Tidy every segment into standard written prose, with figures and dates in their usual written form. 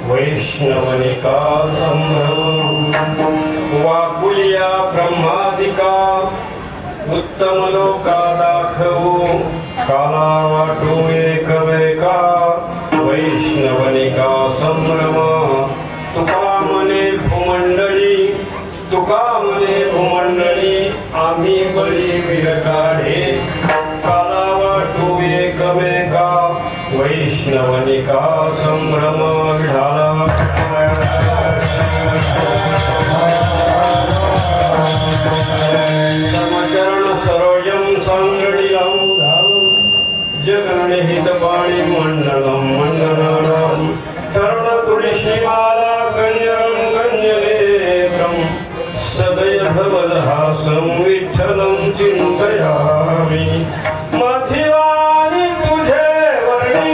वैष्णवनिका संभ्रम वाकुलिया ब्रह्मादिका उत्तम लोका दाखवू काला वाटू एकमेका वैष्णवनिका संभ्रम तुका मने भूमंडळी आम्ही बळी विरकाढे काला वाटू एकमेका वैष्णवनिका संभ्रम झाला समचरण सरोजम सांगडी लावून जगणे गीतपाणि मण्डलं मण्डनानां तरुणतुलसीमाला कन्यरं कन्यनेत्रं सदयधवलहासं विठ्ठलं चिन्तयामि मधिवानि तुझे वर्णि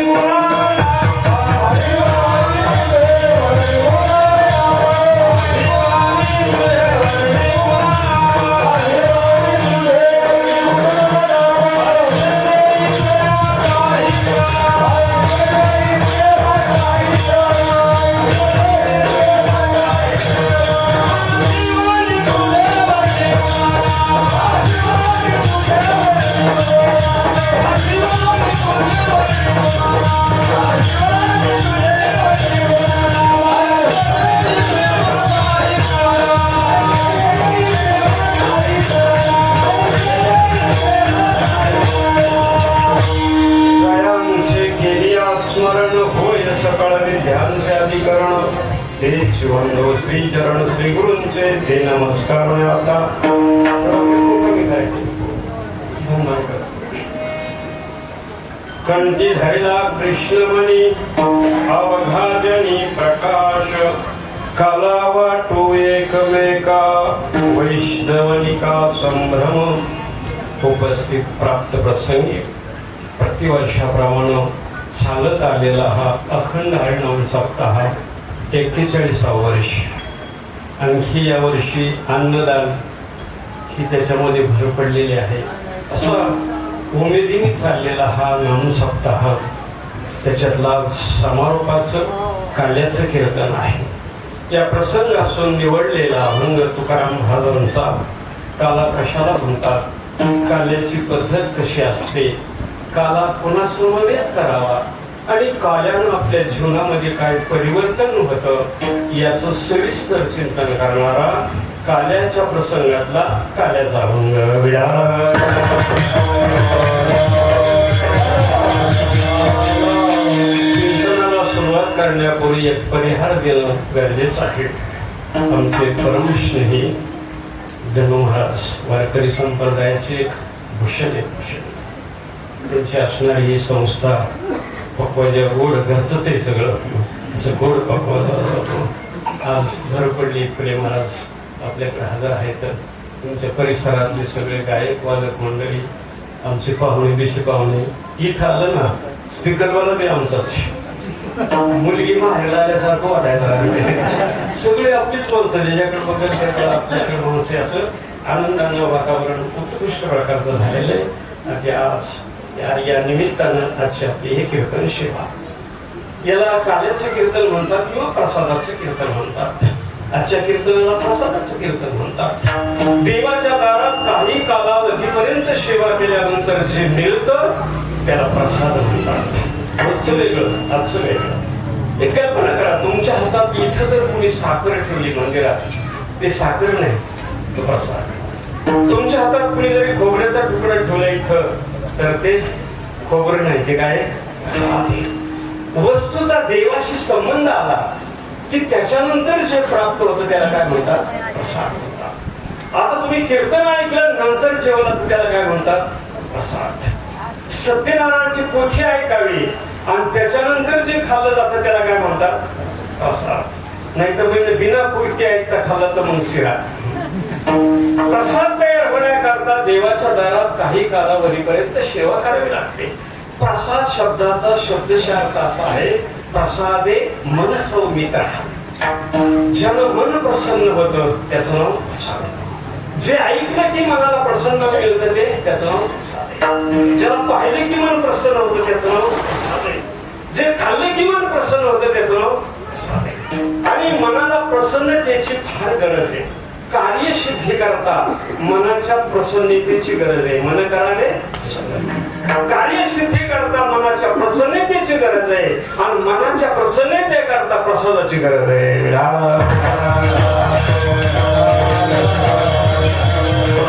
श्री चरण श्री गुरूंचे ते नमस्कार आता कंठी धरला कृष्णमणी अवघाजनी प्रकाश काला वाटू एकमेका वैष्णवनिका संभ्रम उपस्थित प्राप्त प्रसंगी प्रतिवर्षाप्रमाणे चालत आलेला हा अखंड हरिनाम सप्ताह 41 वर्ष. आणखी या वर्षी अन्नदान ही त्याच्यामध्ये भर पडलेली आहे. असा उमेदीने चाललेला हा नाम सप्ताह त्याच्यातला समारोपाचं काल्याचं कीर्तन आहे. या प्रसंगापासून निवडलेला अभंग तुकाराम महाराजांचा काला कशाला म्हणतात, काल्याची पद्धत कशी असते, काला पुन्हा समवेत करावा आणि काल्यानं आपल्या जीवनामध्ये काय परिवर्तन होतं याचं सविस्तर चिंतन करणारा काल्याच्या प्रसंगातला काल्याचा अभंग चिंतनाला सुरुवात करण्यापूर्वी एक परिहार देणं गरजेचं आहे. आमचे परमस्नेही धनु महाराज वारकरी संप्रदायाचे एक भूषण आहे. त्यांची असणारी ही संस्था पक्वाच्या गोड घरचंच आहे सगळं, असं गोड पक्वाचा जातो. आज भर पडली फुले महाराज आपल्याकडे हजर आहेत. तुमच्या परिसरातले सगळे गायक वादक मंडळी, आमचे पाहुणे देशी पाहुणे इथं आलं ना, स्पीकरवाला बी आमचाच, मुलगी माहेरला आल्यासारखं वाटायला सगळे आपलीच माणसं, ज्याच्याकडे बघत त्याकडे आपल्याकडे माणसे, असं आनंदानं वातावरण उत्कृष्ट प्रकारचं झालेलं आहे. आणि आज या निमित्तानं आजची आपली हे कीर्तन सेवा, याला काल्याचं कीर्तन म्हणतात किंवा प्रसादाचं कीर्तन म्हणतात. आजच्या कीर्तनाला प्रसादाचं कीर्तन म्हणतात. देवाच्या दारात काही कालावधीपर्यंत सेवा केल्यानंतर जे मिळतं त्याला प्रसाद म्हणतात. रोजचं वेगळं, आजचं वेगळं. एक कल्पना करा, तुमच्या हातात इथं जर तुम्ही साखर ठेवली मंदिरात, ते साखर नाही, तो प्रसाद. तुमच्या हातात कुणी जरी खोबऱ्याचा तुकडा ठेवला इथं, तर ते खोबरं नाही, ते काय वस्तूचा देवाशी संबंध आला की त्याच्यानंतर जे प्राप्त होतं त्याला काय म्हणतात, प्रसाद म्हणतात. आता तुम्ही कीर्तन ऐकलं नंतर जेवला तर त्याला काय म्हणतात, प्रसाद. सत्यनारायणाची पोथी ऐकावी आणि त्याच्यानंतर जे खाल्लं जातं त्याला काय म्हणतात, प्रसाद. नाही तर म्हणजे बिना पूर्ती ऐकता खाल्लं तर मग शिरा. प्रसाद तयार होण्याकरता देवाच्या दारात काही कालावधीपर्यंत सेवा करावी लागते. प्रसाद शब्दाचा शब्दशः असा आहे, प्रसादे मन सौमित्र. ज्यानं मन प्रसन्न होतं त्याचं नाव प्रसाद. जे ऐकलं की मनाला प्रसन्न मिळतं ते त्याचं नाव प्रसाद. ज्याला पाहिलं की मन प्रसन्न होतं त्याचं नाव प्रसाद. जे खाल्लं की मन प्रसन्न होतं त्याचं नाव प्रसाद. आणि मनाला प्रसन्नतेची फार गरज आहे. कार्यसिद्धी करता मनाच्या प्रसन्नतेची गरज आहे. मन करावे, कार्यसिद्धी करता मनाच्या प्रसन्नतेची गरज आहे आणि मनाच्या प्रसन्नते करता प्रसादाची गरज आहे.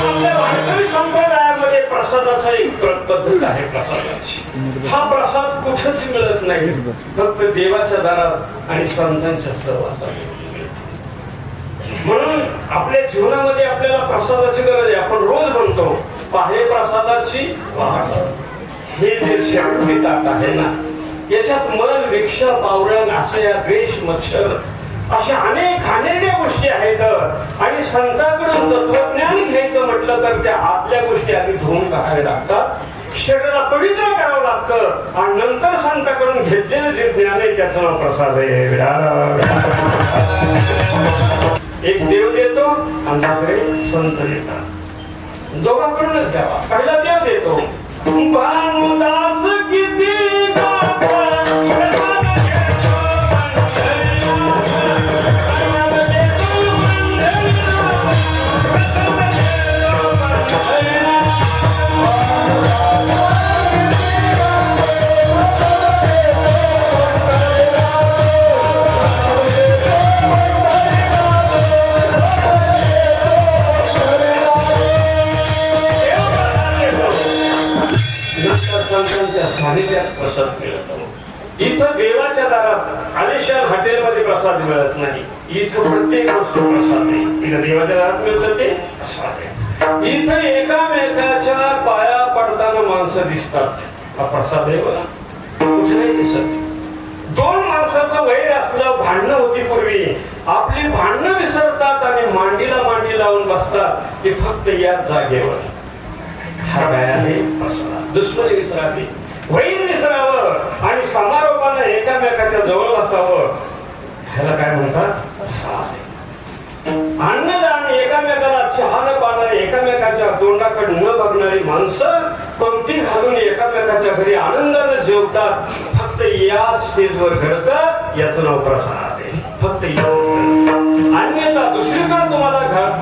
आपल्या भारतीय संप्रदायामध्ये प्रसादाचा एक पद्धत आहे प्रसादाची. हा प्रसाद कुठेच मिळत नाही, फक्त देवाच्या दारात आणि संतांच्या सहवासात. म्हणून आपल्या जीवनामध्ये आपल्याला प्रसादाची गरज आहे. आपण रोज म्हणतो पाहे प्रसादाची वाट, हे जे शेवटी ताट आहे ना, याच्यात मल वृक्ष पावरण असया द्वेष मच्छर अशा अनेक घाणेरड्या गोष्टी आहेत. आणि संतांकडून तत्वज्ञान घ्यायचं म्हटलं तर त्या आतल्या गोष्टी आधी धुवून टाकायला लागतात, शरीराला पवित्र करावं लागतं, आणि नंतर संतांकडून घेतलेलं जे ज्ञान आहे त्याचं नाव प्रसाद आहे. एक देव देतो आणि दुसरे संत देतात, दोघांकडूनच द्यावा. पहिला देव देतो, भानुदास किती प्रसाद मिळतो. इथं देवाच्या दारात आलिशान हॉटेलमध्ये प्रसाद मिळत नाही, इथं प्रत्येक वस्तू प्रसाद आहे. इथं देवाच्या दारात मिळतं ते प्रसाद आहे. इथं एकामेकाच्या पाया पडताना माणसं दिसतात, हा प्रसाद आहे बघा. कुठे नाही दिसत. दोन माणसाचं वैर असलं, भांडणं होती पूर्वी, आपली भांडणं विसरतात आणि मांडीला मांडी लावून बसतात, ते फक्त याच जागेवर. हा काय आहे प्रसाद. दुश्मनी विसरावी, वैर विसरावं आणि समारोपानं एकामेकाच्या जवळ बसावं, ह्याला काय म्हणतात प्रसाद. अन्नदान, एकामेकाला चहानं पाण्याने एकामेकाच्या तोंडाकडे न बघणारी माणसं पंक्ती घालून एकामेकाच्या घरी आनंदाने जेवतात. फक्त या स्टेजवर घडतं, याचं नाव प्रसाद आहे. फक्त अन्यथा दुसरीकडे तुम्हाला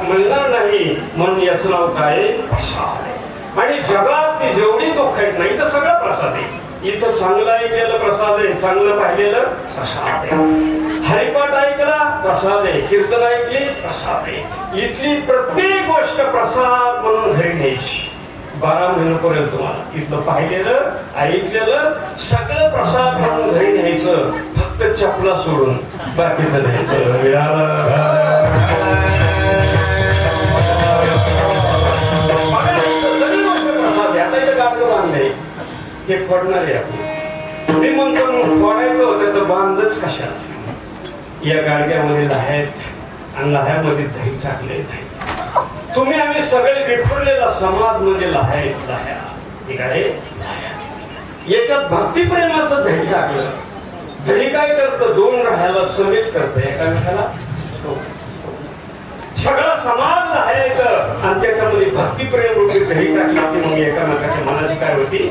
मिळणार नाही, म्हणून याचं नाव काय प्रसाद आहे. आणि जगात जेवढी दुःख आहेत नाही तर सगळं प्रसाद आहे. इथं चांगलं ऐकलेलं प्रसाद आहे, चांगलं पाहिलेलं प्रसाद आहे, हरिपाठ ऐकला प्रसाद आहे, कीर्तन ऐकली प्रसाद आहे. इथली प्रत्येक गोष्ट प्रसाद म्हणून घरी न्यायची. 12 महिन्यापर्यंत तुम्हाला इथलं पाहिलेलं ऐकलेलं सगळं प्रसाद म्हणून घरी न्यायचं, फक्त चपला सोडून बाकीचं न्यायचं. हे फोडणार आहे आपण. मी म्हणतो फोडायचं होतं तर बांधच कशाला. या गाडग्यामध्ये लाह्यात आणि लाह्यामध्ये दही टाकले. तुम्ही आम्ही सगळे विखुरलेला समाज म्हणजे लाह्यात लाह्या. ठीक आहे, याच्यात भक्तिप्रेमाचं दही टाकलं. दही काय करतं, दोन राह्याला समेत करतं, एकामेकाला सगळा समाज लाहायचं आणि त्याच्यामध्ये भक्तिप्रेम रूपी दही टाकली की मग एकामेकाच्या मनाची काय होती,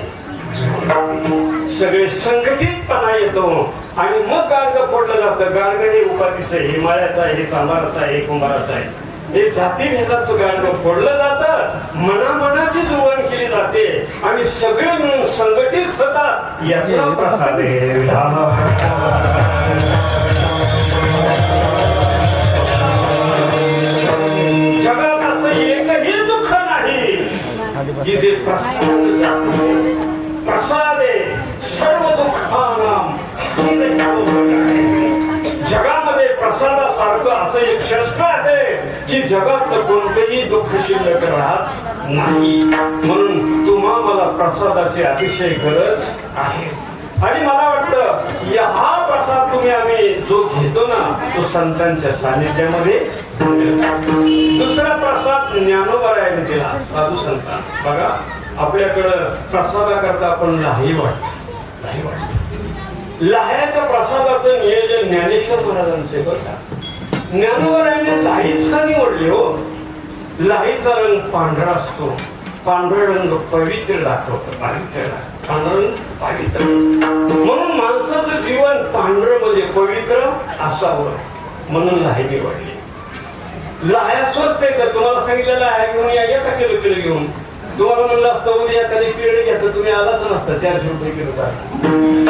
सगळे संघटितपणा येतो. आणि मग गाडगं फोडलं जातं. गाडगं हे उपाधीचं आहे, हिमालयाचं आहे, हे चांभाराचं आहे, हे कुंभाराचं आहे. हे जातीभेदाचं गाडगं फोडलं जातं, मनामनाची जुळवण केली जाते आणि सगळे मिळून संघटित होतात. याचा प्रसाद आहे. जगात असं एकही दुःख नाही की जे प्रसाद आहे. सर्व दुःखानां जगामध्ये प्रसादासारखं असं एक शस्त्र आहे की जगात कोणतेही दुःख शिल्लक राहत नाही. म्हणून तुम्हा मला प्रसादाची अतिशय गरज आहे. आणि मला वाटतं हा प्रसाद तुम्ही आम्ही जो घेतो ना तो संतांच्या सानिध्यामध्ये. दुसरा प्रसाद ज्ञानोबरायाने दिला, साधू संतान. बघा आपल्याकडं प्रसादाकरता आपण लाही वाटतो. लाह्याच्या प्रसादाचं नियोजन ज्ञानेश्वर महाराजांचे बघा. ज्ञानोबरायाने लाहीच का निवडली हो. लाहीचा रंग पांढरा असतो, पांढरा रंग पवित्र दाखवतो, पांढरा रंग पवित्र. म्हणून माणसाचं जीवन पांढरं म्हणजे पवित्र असावं म्हणून लाही निवडली. लाह्या स्वस्त आहे तर तुम्हाला सांगितलेलं आहे घेऊन या, एका किलो घेऊन. तुम्हाला म्हणलं असतं उद्या एखादी पिढी घ्यायचं, तुम्ही आलाच नसतं. 400 रुपये किलो का.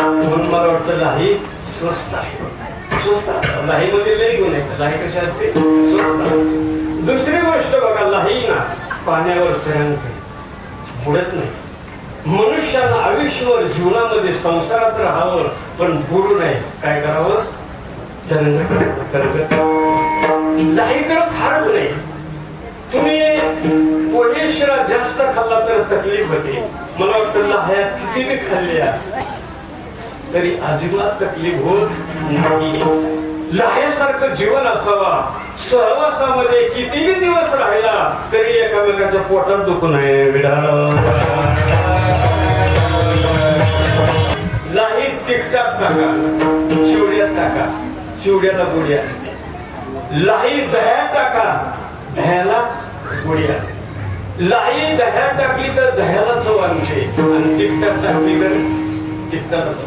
म्हणून मला वाटतं लाही स्वस्त आहे. स्वस्त लाही मध्ये लई गुण आहे. लाही कशी असते, स्वस्त. दुसरी गोष्ट बघा, लाही ना पाण्यावर तरंगते, बुडत नाही. मनुष्यानं आयुष्यभर जीवनामध्ये संसारात राहावं पण बुडू नये. काय करावं, लाहीकडे फारच नाही. तुम्ही पोहे शिरा जास्त खाल्ला तर तकलीफ होते, मला वाटतं लाह्या किती मी खाल्ल्या तरी अजिबात तकलीफ होत नाही. लाह्यासारखं जीवन असावा, सहवासामध्ये कितीही दिवस राहिला तरी एकामेकाच्या पोटात दुखू नये. लाही तिखटात टाका, शिवड्यात टाका, शिवड्याला गोडी असते. लाही दह्यात टाका, दह्याला गोडी असते. लाही दह्यात टाकली तर दह्याला चव आणते आणि तिखटात टाकली तर तिखटाला चव.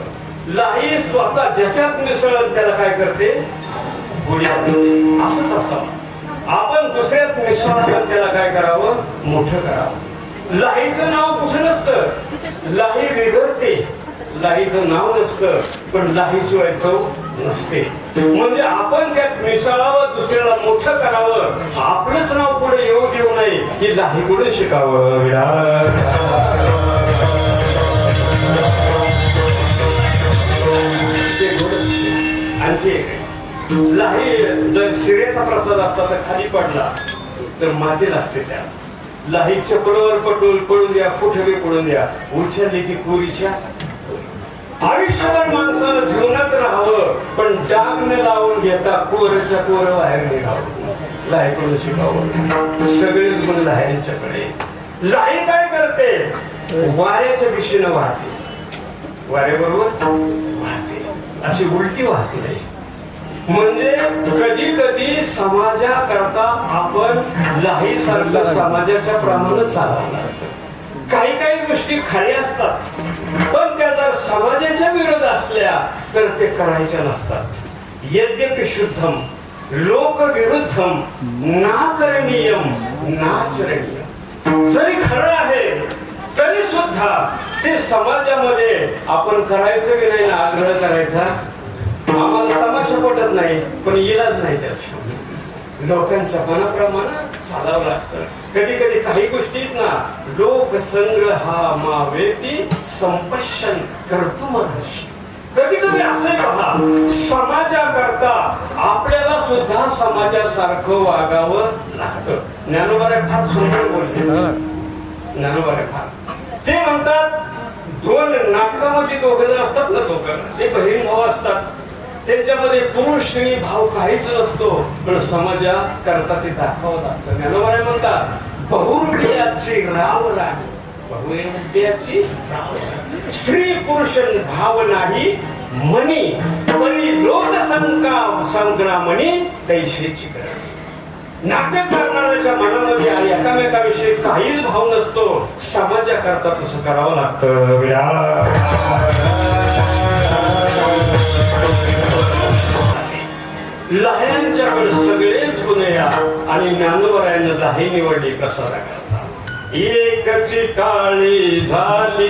लाही स्वतः ज्याच्यात मिसळत त्याला काय करते, गोडी आणते. असंच असावं. आपण दुसऱ्यात मिसळावं त्याला काय करावं, मोठं करावं. लाहीचं नाव कुठं नसतं, लाही बिघडते. लाहीचं नाव नसतं पण लाहीशिवाय चव नसते. म्हणजे आपण त्यात मिसळावं, दुसऱ्याला मोठं करावं, आपलंच नाव पुढे येऊ देऊ नये की लाही पुढे शिकावं. आणखी एक लाही जर शिरेचा प्रसाद असता तर खाली पडला तर माती लागते. त्या लाही चपळवर पडून द्या, कुठे बी पडून द्या, उछलली की पुरीच्या. आयुष्यभर माणसाला जीवनात राहावं पण डाग न लावून घेता कोरच्या कोर बाहेर निघावं. लाहीकडून शिकावं. सगळेच गुण लाहीच्याकडे. लाही काय करते, वाऱ्याच्या दिशेनं वाहते, वाऱ्याबरोबर वाहते, अशी उलटी वाहते नाही. म्हणजे कधी कधी समाजाकरता आपण लाही सारखं समाजाच्या प्रमाणे चालवलं. काही काही गोष्टी खऱ्या असतात पण त्या जर समाजाच्या विरोध असल्या तर ते करायच्या नसतात. यद्यपि शुद्धम लोक विरुद्धम नाकरणीयम नाचरणीयम. जरी खरं आहे तरी सुद्धा ते समाजामध्ये आपण करायचं की नाही, आग्रह करायचा. आम्हाला तमाशा पटत नाही पण इलाज नाही त्याचा. लोकांच्या मनाप्रमाणे चालावं लागतं. कधी कधी काही गोष्टीत ना लोकसंग्रहामावेती संपश्यन कर्तुमर्हसि. कधी कधी असे पहा, समाजाकरता आपल्याला सुद्धा समाजासारखं वागावं लागतं. ज्ञानोबारे फार सुंदर बोलते. ज्ञानोबारे फार ते म्हणतात, दोन नाटकामध्ये दोघं जण असतात ना, दोघं ते बहीण भाऊ असतात. त्यांच्यामध्ये पुरुष स्त्री भाव काहीच नसतो पण समाजा करता ते दाखवावं लागतं. ज्ञानोबारे म्हणतात, बहुरूपियाची राव राणी, बहुरूपियाची स्त्री पुरुष भाव नाही म्हणी, परी लोकसंग्रामणी तैशीची करणी. नाट्य करणाऱ्याच्या मनामध्ये आणि एकामेकाविषयी काहीच भाव नसतो. समाजाकरता तसं करावं लागतं. लाह्यांच्याकडे सगळेच गुण या आणि ज्ञानोबरायानं लाही निवडली प्रसादाकरता. एकची काळी झाली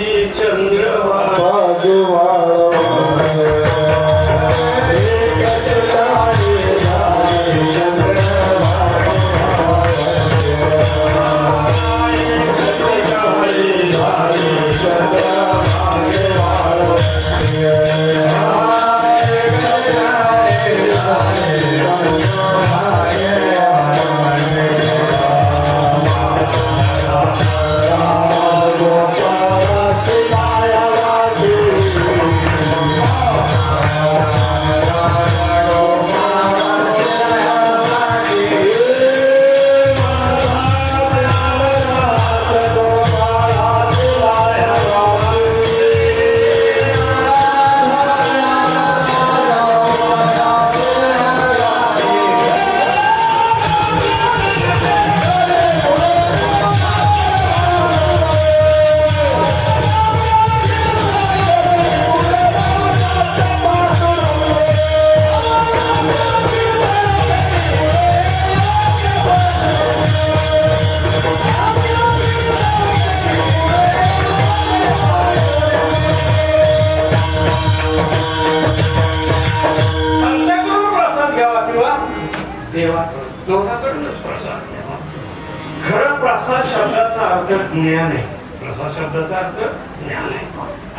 प्रसाद शब्दाचा अर्थ ज्ञान आहे. प्रसाद शब्दाचा अर्थ ज्ञान आहे.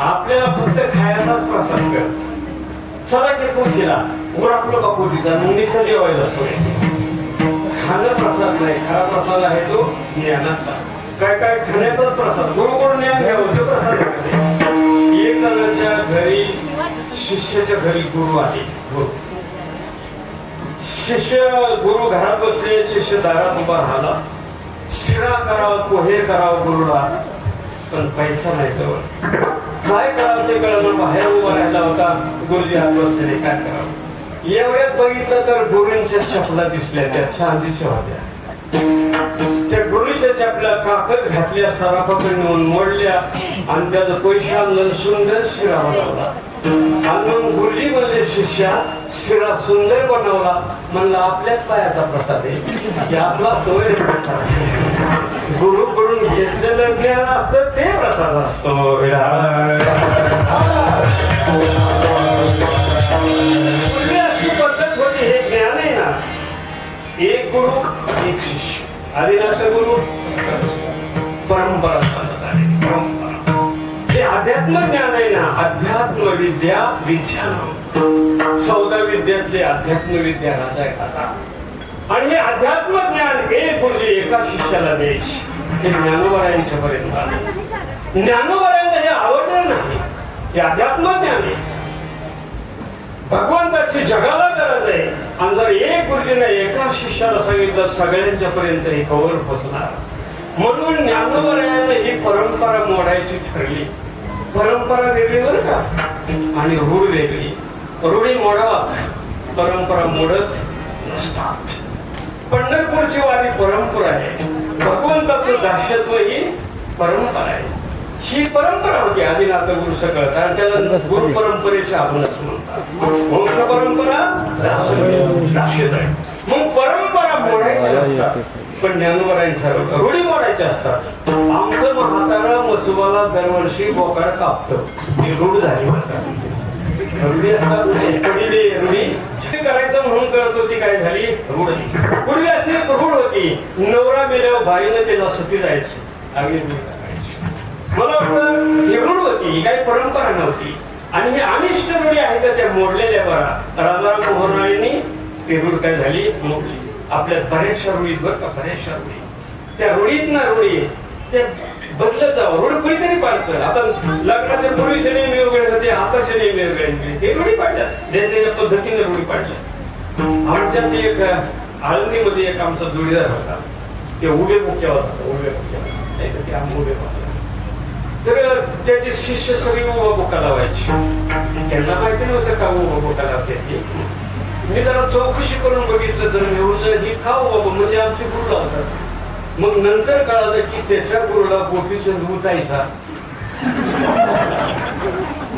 आपल्याला फक्त खायलाच प्रसाद करतो. चला की पोथीला उरकलो का पोथीचा मुंडीचा जेवायला जातो. खाणं प्रसाद नाही, खरा प्रसाद आहे तो ज्ञानाचा. काय काय खाण्याचाच प्रसाद, गुरुकडून ज्ञान घ्यावं ते प्रसाद आहे. एक जणाच्या घरी, शिष्याच्या घरी गुरु आहे. शिष्य, गुरु घरात बसले, शिष्य दारात उभा राहिला. शिरा करावं, पोहे करावं गुरुला, पण पैसा नाही जवळ. काय करावं ते कळलं, बाहेर उभा राहिला होता. गुरुजी हात बसलेले, काय करावं. एवढ्यात बघितलं तर गुरूंच्या चपला दिसल्या, त्या चांदीच्या होत्या. त्या गुरुच्या चपला काकत घातल्या, सराफाकडे नेऊन मोडल्या आणि त्याचं पैसे आणलं, सुंदर शिरा बनवला. आणि गुरुजी म्हणले, शिष्या शिरा सुंदर बनवला. म्हणलं आपल्याच पायाचा प्रसाद आहे की आपला सोय प्रसाद. गुरुकडून घेतलेलं ज्ञान असतं ते प्रसाद असतो. अशी पद्धत होती. हे ज्ञान आहे ना, एक गुरु एक शिष्य. आदिनाथ गुरु परंपरा चालत आहे. परंपरा हे अध्यात्म ज्ञान आहे ना, अध्यात्म विद्या विज्ञान. 14 विद्यातले अध्यात्म विद्या राजा आहे आता. आणि हे अध्यात्म ज्ञान एक गुरुजी एका शिष्याला द्यायचे. हे ज्ञानोबरायांच्या पर्यंत आलं. ज्ञानोबरायांना हे आवडलं नाही. हे अध्यात्म ज्ञान आहे. भगवंताची जगाला गरज आहे. आणि जर एक गुरुजीने एका शिष्याला सांगितलं, सगळ्यांच्या पर्यंत हे कवर पोचणार. म्हणून ज्ञानोबरायांना ही परंपरा मोडायची ठरली. परंपरा वेगळी बरं का, आणि रूढ वेगळी. रूढी मोडावा, परंपरा मोडत नसतात. पंढरपूरची वारी परंपरा आहे. भगवंताचं दास्यत्व ही परंपरा आहे. ही परंपरा होती आदिनाथ गुरु सगळं. कारण त्याला गुरु परंपरेचे आपण असं म्हणतात. वंश परंपरा दास्यत आहे. मग परंपरा मोडायची नसतात, पण ज्ञानोबरायांच्या रूढी मोडायच्या असतात. आमचं म्हातारा मसुबाला दरवर्षी बोकाड कापतं, ही रूढ झाली म्हणतात. रूढी असतात नाही, पडिले रूढी करायचं म्हणून करत होती. काय झाली रूढ. पूर्वी अशी एक रूढ होती, नवरा मेल्यावर बाईनं त्याला सती जायचं, आम्ही मला वाटतं ही रूढ होती, काही परंपरा नव्हती. आणि ही अनिष्ट रूढी आहेत त्या मोडलेल्या. बरा राजाराम मोहनरायांनी ती रूढ काय झाली मोडली. आपल्या बऱ्याचशा रूढीत बरं का, बऱ्याचशा रूढी, त्या रूढीत ना रूढी ते बदलत जावं. रूढ कुणीतरी पाळतं. आता लग्नाच्या पूर्वीचे नेहमी वेगळे होते, आताचे नेहमी वेगळे. ते रूढी पाडल्या, ज्या पद्धतीने रूढी पाडल्या. आमच्यात एक आळंदीमध्ये एक आमचा जोडीदार होता. ते उभे मुख्य होता. उभे मुख्य उभे होता. तर त्याचे शिष्य सगळी उभा बोका लावायची. त्यांना माहिती नव्हतं का उभा बोका लावते. मी जरा चौकशी करून बघितलं तर एवढं ही खाऊ बाबा म्हणजे आमचे गुरु लावतात. मग नंतर कळालं की त्याच्या गुरुला गोपीचंद उतायचा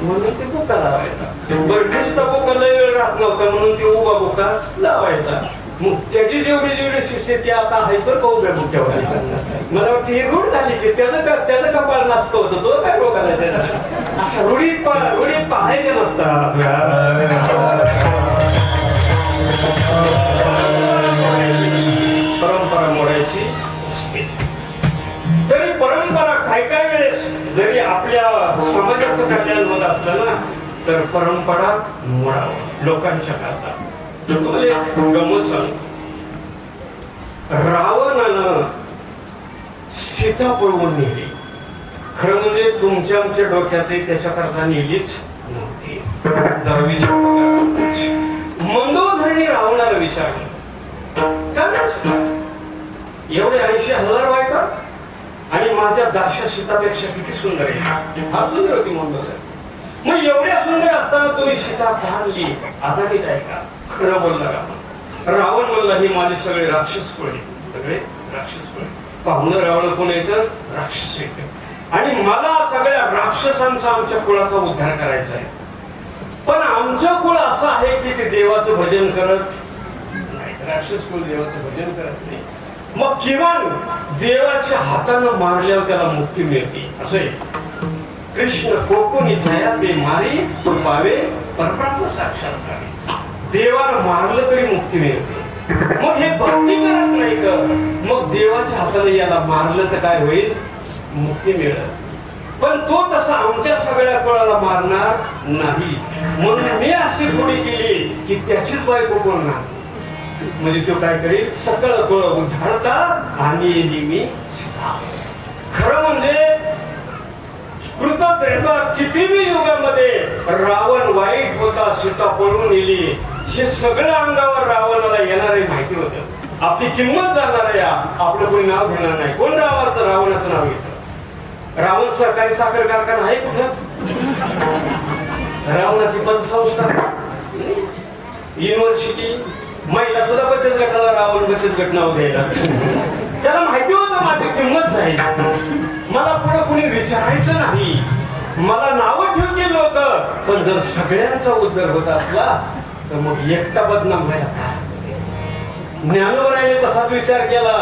म्हणून ते बोका लावायचा. बरं नुसता बोका लय वेळ राहत नव्हता म्हणून ते उभा बोका लावायचा. मग त्याची जेवढे शिष्य ते आता आहे तर कौब्या बोक्यावर. मला वाटतं ही रूढ झाली की त्याचं कपाळ नाचतं होतं, तो काय रोगाला त्याचा. अशा रूढीत पाहायचे नसतात. परंपरा मोडायची. जरी परंपरा काय वेळेस जरी आपल्या समाजाचं कल्याण होत असलं ना, तर परंपरा मोडावं लोकांच्या करता. तुम्हाला एक गमत सांग. रावणानं सीता पळवून नेली. खरं म्हणजे तुमच्या आमच्या डोक्यातही त्याच्याकरता नेलीच नव्हती. जरा विचार मंदोदरीने रावणाला विचारलं, एवढे 80,000 बायका आणि माझ्या दाशा सीतापेक्षा किती सुंदर आहे. हा सुंदर होती मंदोदरी. मग एवढ्या सुंदर असताना तुम्ही सीता पाहली, आता नीट ऐका, खरं बोलला रावण म्हणला ही माझे सगळे राक्षस कोणी, सगळे राक्षस कोणी. पाहुणं रावण कोण येतं, राक्षस येतं. आणि मला सगळ्या राक्षसांचा आमच्या कुळाचा उद्धार करायचा आहे. पण आमचं कुळ असं आहे की ते देवाचं भजन करत नाही. राक्षस कुळ देवाचं भजन करत नाही. मग किमान देवाच्या हातानं मारल्यावर त्याला मुक्ती मिळते. असं आहे. कृष्ण कोकोनी छाया ते मारी तो पावे परब्रह्म साक्षात्कारी. देवाला मारलं तरी मुक्ती मिळते. मग हे भक्ती करत नाही का, मग देवाच्या हाताने याला मारलं तर काय होईल, मुक्ती मिळेल. पण तो तसा आमच्या सगळ्या कुळाला मारणार नाही. म्हणून मी अशी गोडी केली की त्याचीच बायको बोलणार. म्हणजे तो काय करेल, सकळ कुळ उद्धारता आणि मी खरं म्हणजे कृतत्रेता कितीही युगामध्ये रावण वाईट होता, सीता पळून गेली, हे सगळं अंगावर रावणाला येणारे माहिती होतं. आपली किंमत जाणार आहे, आपलं कोणी नाव घेणार नाही. कोण रावणाचं नाव घेतं? रावण सरकारी साखर कारखाना आहे कुठं? रावणाची पतसंस्था, युनिव्हर्सिटी, महिला सुद्धा बचत गटाला रावण बचत गट नाव द्यायला. त्याला माहिती होतं माझी किंमत जाईल, मला पुढे कुणी विचारायचं नाही, मला नावं ठेवतील लोक. पण जर सगळ्यांचा उद्धार होत असला तर मग एकटा बदनाम व्हायला. ज्ञानोबराने तसाच विचार केला,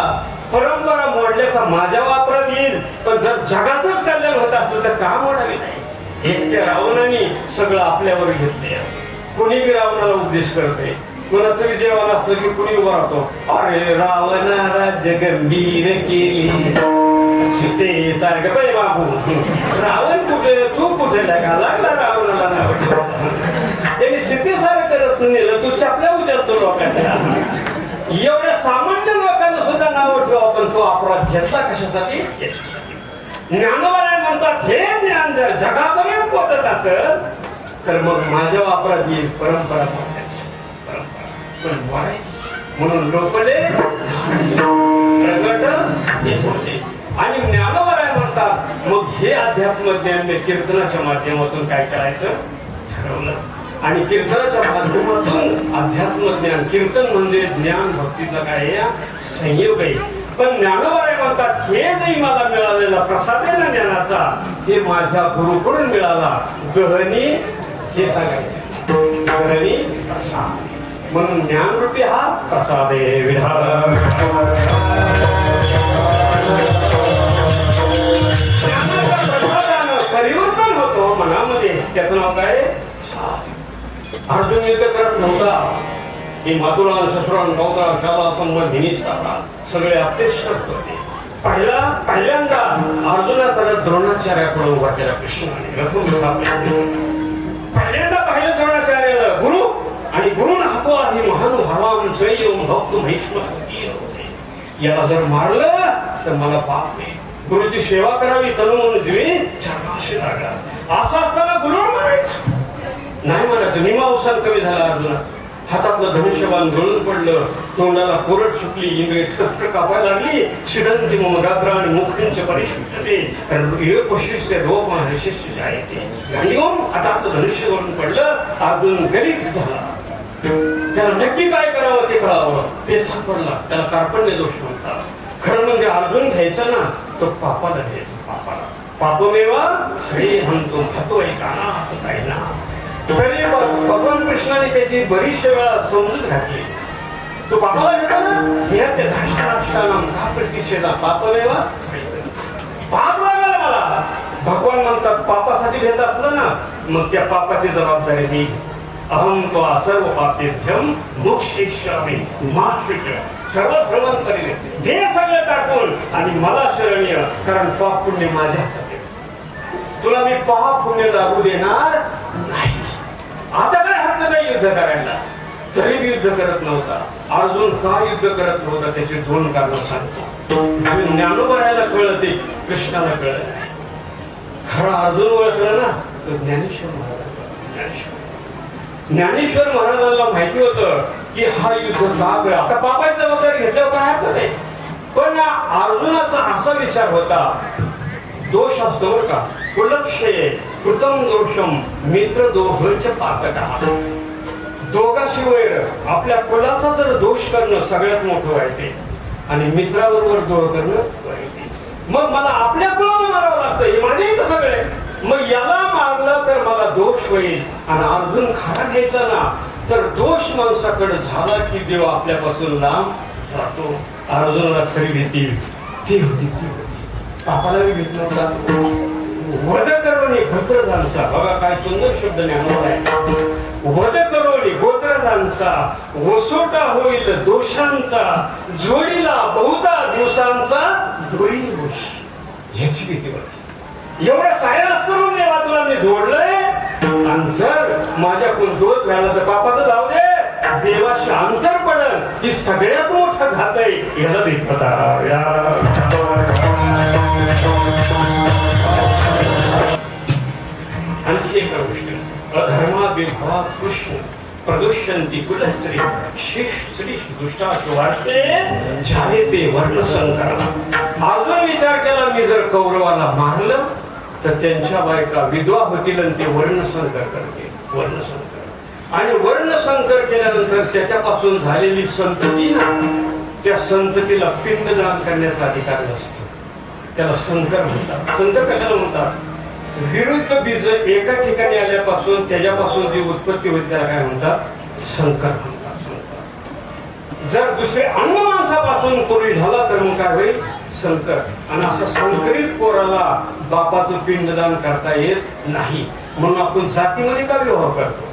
परंपरा मोडल्याचा माझ्या वापरात येईल, पण जर जगाचंच कल्याण होत असलं तर का मोडावे नाही. एकट्या रावणाने सगळं आपल्यावर घेतले. कुणी बी रावणाला उपदेश करते, कोणाचं बी जेवण असलं की कुणी उभा राहतो, अरे रावणा राज्य गंभीर केली सीते सारखं बाई बाबू. रावण कुठे, तू कुठे लागला रावणाला नाव. त्यांनी सीतेसारखं करत नेलं, तू चपल्या उचलतो लोकांना. एवढ्या सामान्य लोकांना सुद्धा नाव ठेवा, पण तो अपराध घेतला कशासाठी? ज्ञानोबा म्हणतात, हे ज्ञान जर जगापर्यंत पोचत असेल तर मग माझ्या वापरात येईल परंपरा. पण म्हणून लोकले प्रगट आणि ज्ञानोबा म्हणतात, मग हे अध्यात्म ज्ञान कीर्तनाच्या माध्यमातून काय करायचं ठरवलं. आणि कीर्तनाच्या माध्यमातून अध्यात्म ज्ञान, कीर्तन म्हणजे ज्ञान भक्तीचा काय संयोग आहे. पण ज्ञानोबा म्हणतात, हे जरी मला मिळालेला प्रसाद आहे ना ज्ञानाचा, हे माझ्या गुरुकडून मिळाला. गहनी हे सांगायचे, गहनी प्रसाद. म्हणून ज्ञानरूपी हा प्रसाद आहे. विधान परिवर्तन होतो मनामध्ये, त्याचं नाव काय? अर्जुन युद्ध करत नव्हता, की मातुरान शस्त्रान गौतरा शाला आपण मधिनीच टाकला, सगळे अपेक्ष करत होते. पहिल्यांदा अर्जुनाचा द्रोणाचार्याकडे उभा केला कृष्णाने. पहिल्यांदा पाहिलं द्रोणाचार्याला गुरु, आणि गुरुन हातो आहे महानुभावान संयम भक्त भीष्म. याला जर मारलं तर मला पाप नाही. गुरुची सेवा करावी, तनु म्हणून जीवे चारशे लागला. असं असताना गुरुवर मारायचं नाही. म्हणायचं निमावसान कमी झाला. अर्जुना हातातलं धनुष्यबाण गळून पडलं, तोंडाला कोरड सुटली, इंद्रिय छत्र कापायला लागली. छिडंती मगाग्र आणि मुखांचे परिशिष्टते पशिष्ट रोप शिष्य आहे ते गांडीवून हातातलं धनुष्य गळून पडलं. अर्जुन गलित झाला. त्याला नक्की काय करावं ते कळावं, ते सापडला. त्याला कार्पण्य दोष म्हणतात. खरं म्हणजे अर्जुन घ्यायचा ना, तो पापाला घ्यायचा. पापाला पापमेवा श्री म्हणतो खातो ऐकाना काय ना. तरी भगवान कृष्णाने त्याची बरीचशा वेळा समजूत घातली. तो पापाला घेतो ना, प्रतिषेधा पापमेवा. पाप लागला मला, भगवान म्हणतात पापासाठी घेत असलं ना, मग त्या पापाची जबाबदारी मी. अहम तो सर्व पापेभ्यम मोक्षयिष्यामि मा शुच्य. सर्व भ्रमण करील, जे सगळं टाकून आणि मला शरणीय, कारण पाप पुण्य माझ्या हातात आहे. तुला मी पाप पुण्य लागू देणार नाही. आता काय हक्क नाही युद्ध करायला. तरी युद्ध करत नव्हता. अर्जुन का युद्ध करत नव्हता त्याची दोन कारण सांगतो. ज्ञानोबरायला कळत, कृष्णाला कळत नाही. खरं अर्जुन ओळखलं ना तर ज्ञानेश्वर महाराज. ज्ञानेश्वर महाराजांना माहिती होतं की हा युद्ध का. आता पापाची जबाबदारी घेतल्यावर काय हरकत आहे. पण अर्जुनाचा असा विचार होता, दोष असतो बरं का, कुलक्षये कृतम दोषम मित्र दोघच पातका. दोघाशिवाय आपल्या कुलाचा जर दोष करणं सगळ्यात मोठं वाईट, आणि मित्राबरोबर दोष करणं वाईट. मग मला आपल्या कुलाला मारावं लागतं, हे माझे इथं सगळे. मग याला मारलं तर मला दोष होईल. आणि अर्जुन खरा घ्यायचा ना, तर दोष माणसाकडे झाला की देव आपल्यापासून लांब जातो. अर्जुनाला खरी भीती ती होती. पापाला बी भीती नव्हता. वध करोनी गोत्रधांसा. बघा काय सुंदर शब्द ज्ञानोबा आहे. वध करोनी गोत्रधांसा, वसोटा होईल दोषांचा, जोडीला बहुधा दिवसांचा दोरी दोष. ह्याची भीती होती. एवढं सायन्स करून देवा तुला मी जोडलंय, आणि जर माझ्याकडून दोष झाला तर पापाचं जाऊ दे, देवाशी अंतर पडल. ही सगळ्यात मोठं घात आहे. याला भेटता आणखी एक गोष्ट, अधर्माविर्भाव कृष्ण प्रदुष्यंती कुलस्त्री श्री दुष्टाच वाटते झाले वर्णसंकरण. अजून विचार केला, मी जर कौरवाला मारलं तर त्यांच्या बायका विधवा होतील आणि ते वर्णसंकर करतील. वर्णसंकर आणि वर्णसंकर केल्यानंतर त्याच्यापासून झालेली संतती ना, त्या संततीला पिंडदान करण्याचा अधिकार नसतो. त्याला संकर म्हणतात. संकर कशाला म्हणतात? विरुद्ध बीज एका ठिकाणी आल्यापासून त्याच्यापासून जी उत्पत्ती होती त्याला काय म्हणतात? संकर म्हणतात. संकर. जर दुसरे अन्न माणसापासून कोणी झाला तर मग काय होईल? संकर. आणि असं संकरित पोराला बापाचं पिंडदान करता येत नाही. म्हणून आपण जातीमध्ये का विवाह करतो?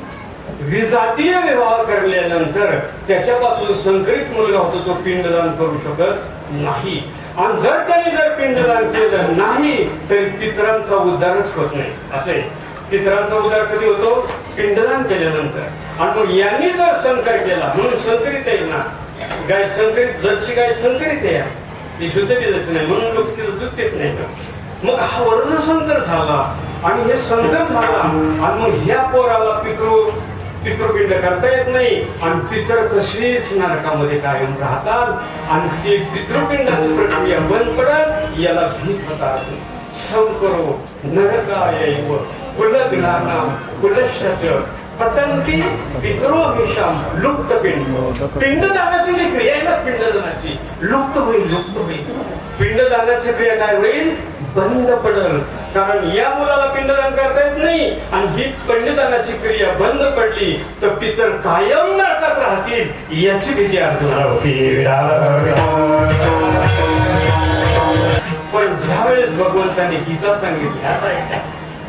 विजातीय विवाह करल्यानंतर त्याच्यापासून संकरित मुलगा होतो, तो पिंडदान करू शकत नाही. आणि जर त्याने जर पिंडदान केलं नाही तर पितरांचा उद्धारच होत नाही. असे पितरांचा उद्धार कधी होतो? पिंडदान केल्यानंतर. आणि मग यांनी जर संकर केला म्हणून संकरित आहे ना, गाय संकरित, जर्सी गाय संकरित आहे, ती शुद्ध बीजाची नाही म्हणून लोक तिला दूध देत नाही. मग हा वर्णसंकर झाला आणि हे संकर झाला आणि मग ह्या पोराला पितृपिंड करता येत नाही आणि पितर तशीच नरकामध्ये कायम राहतात आणि ती पितृपिंडाची प्रक्रिया बंद पडत. याला भीत होतात. संकरो नरकायैव कुलग्नानां कुलश्च पतंती पितरोहिषाम लुप्त पिंड. पिंडदानाची जी क्रिया आहे ना, पिंडदानाची लुप्त होईल. पिंडदानाची क्रिया काय होईल? बंद पडेल. कारण या मुलाला पिंडदान करता येत नाही आणि ही पिंडदानाची क्रिया बंद पडली तर पितर कायम नरकात राहतील याची भीती असणार होती. पण ज्यावेळेस भगवंतांनी गीता सांगितली, आता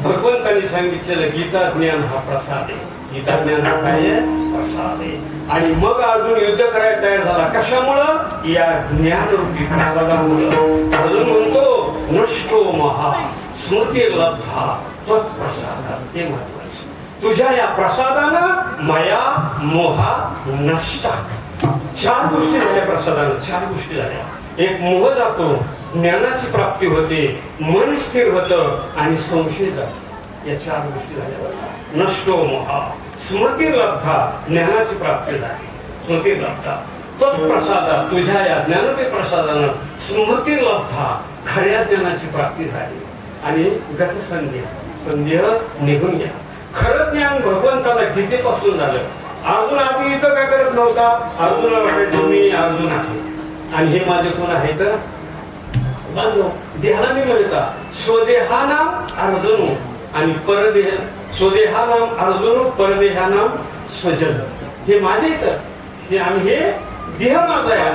भगवंतांनी सांगितलेलं गीता ज्ञान हा प्रसाद आहे. गीता ज्ञान हा काय आहे? प्रसाद आहे. आणि मग अर्जुन युद्ध करायला तयार झाला. कशामुळं? या ज्ञानरूपी प्रसादामुळं. अर्जुन म्हणतो नष्टो महा स्मृती लब्धा त्वत्प्रसादात्. ते महत्वाचं. तुझ्या या प्रसादानं मया मोहा नष्टा. 4 गोष्टी झाल्या प्रसादानं. 4 गोष्टी झाल्या. एक मोह जातो, ज्ञानाची प्राप्ती होते, मन स्थिर होतं आणि संशय जातो. या 4 गोष्टी झाल्या. नष्टो मोहा स्मृती लब्धा, ज्ञानाची प्राप्ती झाली. स्मृती लब्धा त्वत्प्रसादात्. तुझ्या या ज्ञानरूपी प्रसादानं स्मृती लब्धा, खऱ्या ज्ञानाची प्राप्ती झाली. आणि गतसंदेह निघून गेला. खरं ज्ञान भगवंताला गीतेपासून झालं. अर्जुन आधी इथं काय करत नव्हता. अर्जुनाला वाटायचं मी अर्जुन आहे आणि हे माझे कोण आहे तर देहाला मी म्हणता स्वदेहानाम अर्जुन आणि परदेह. स्वदेहानाम अर्जुन परदेहानाम स्वजन. हे माझे इथं हे आम्ही हे देह माझा आहे.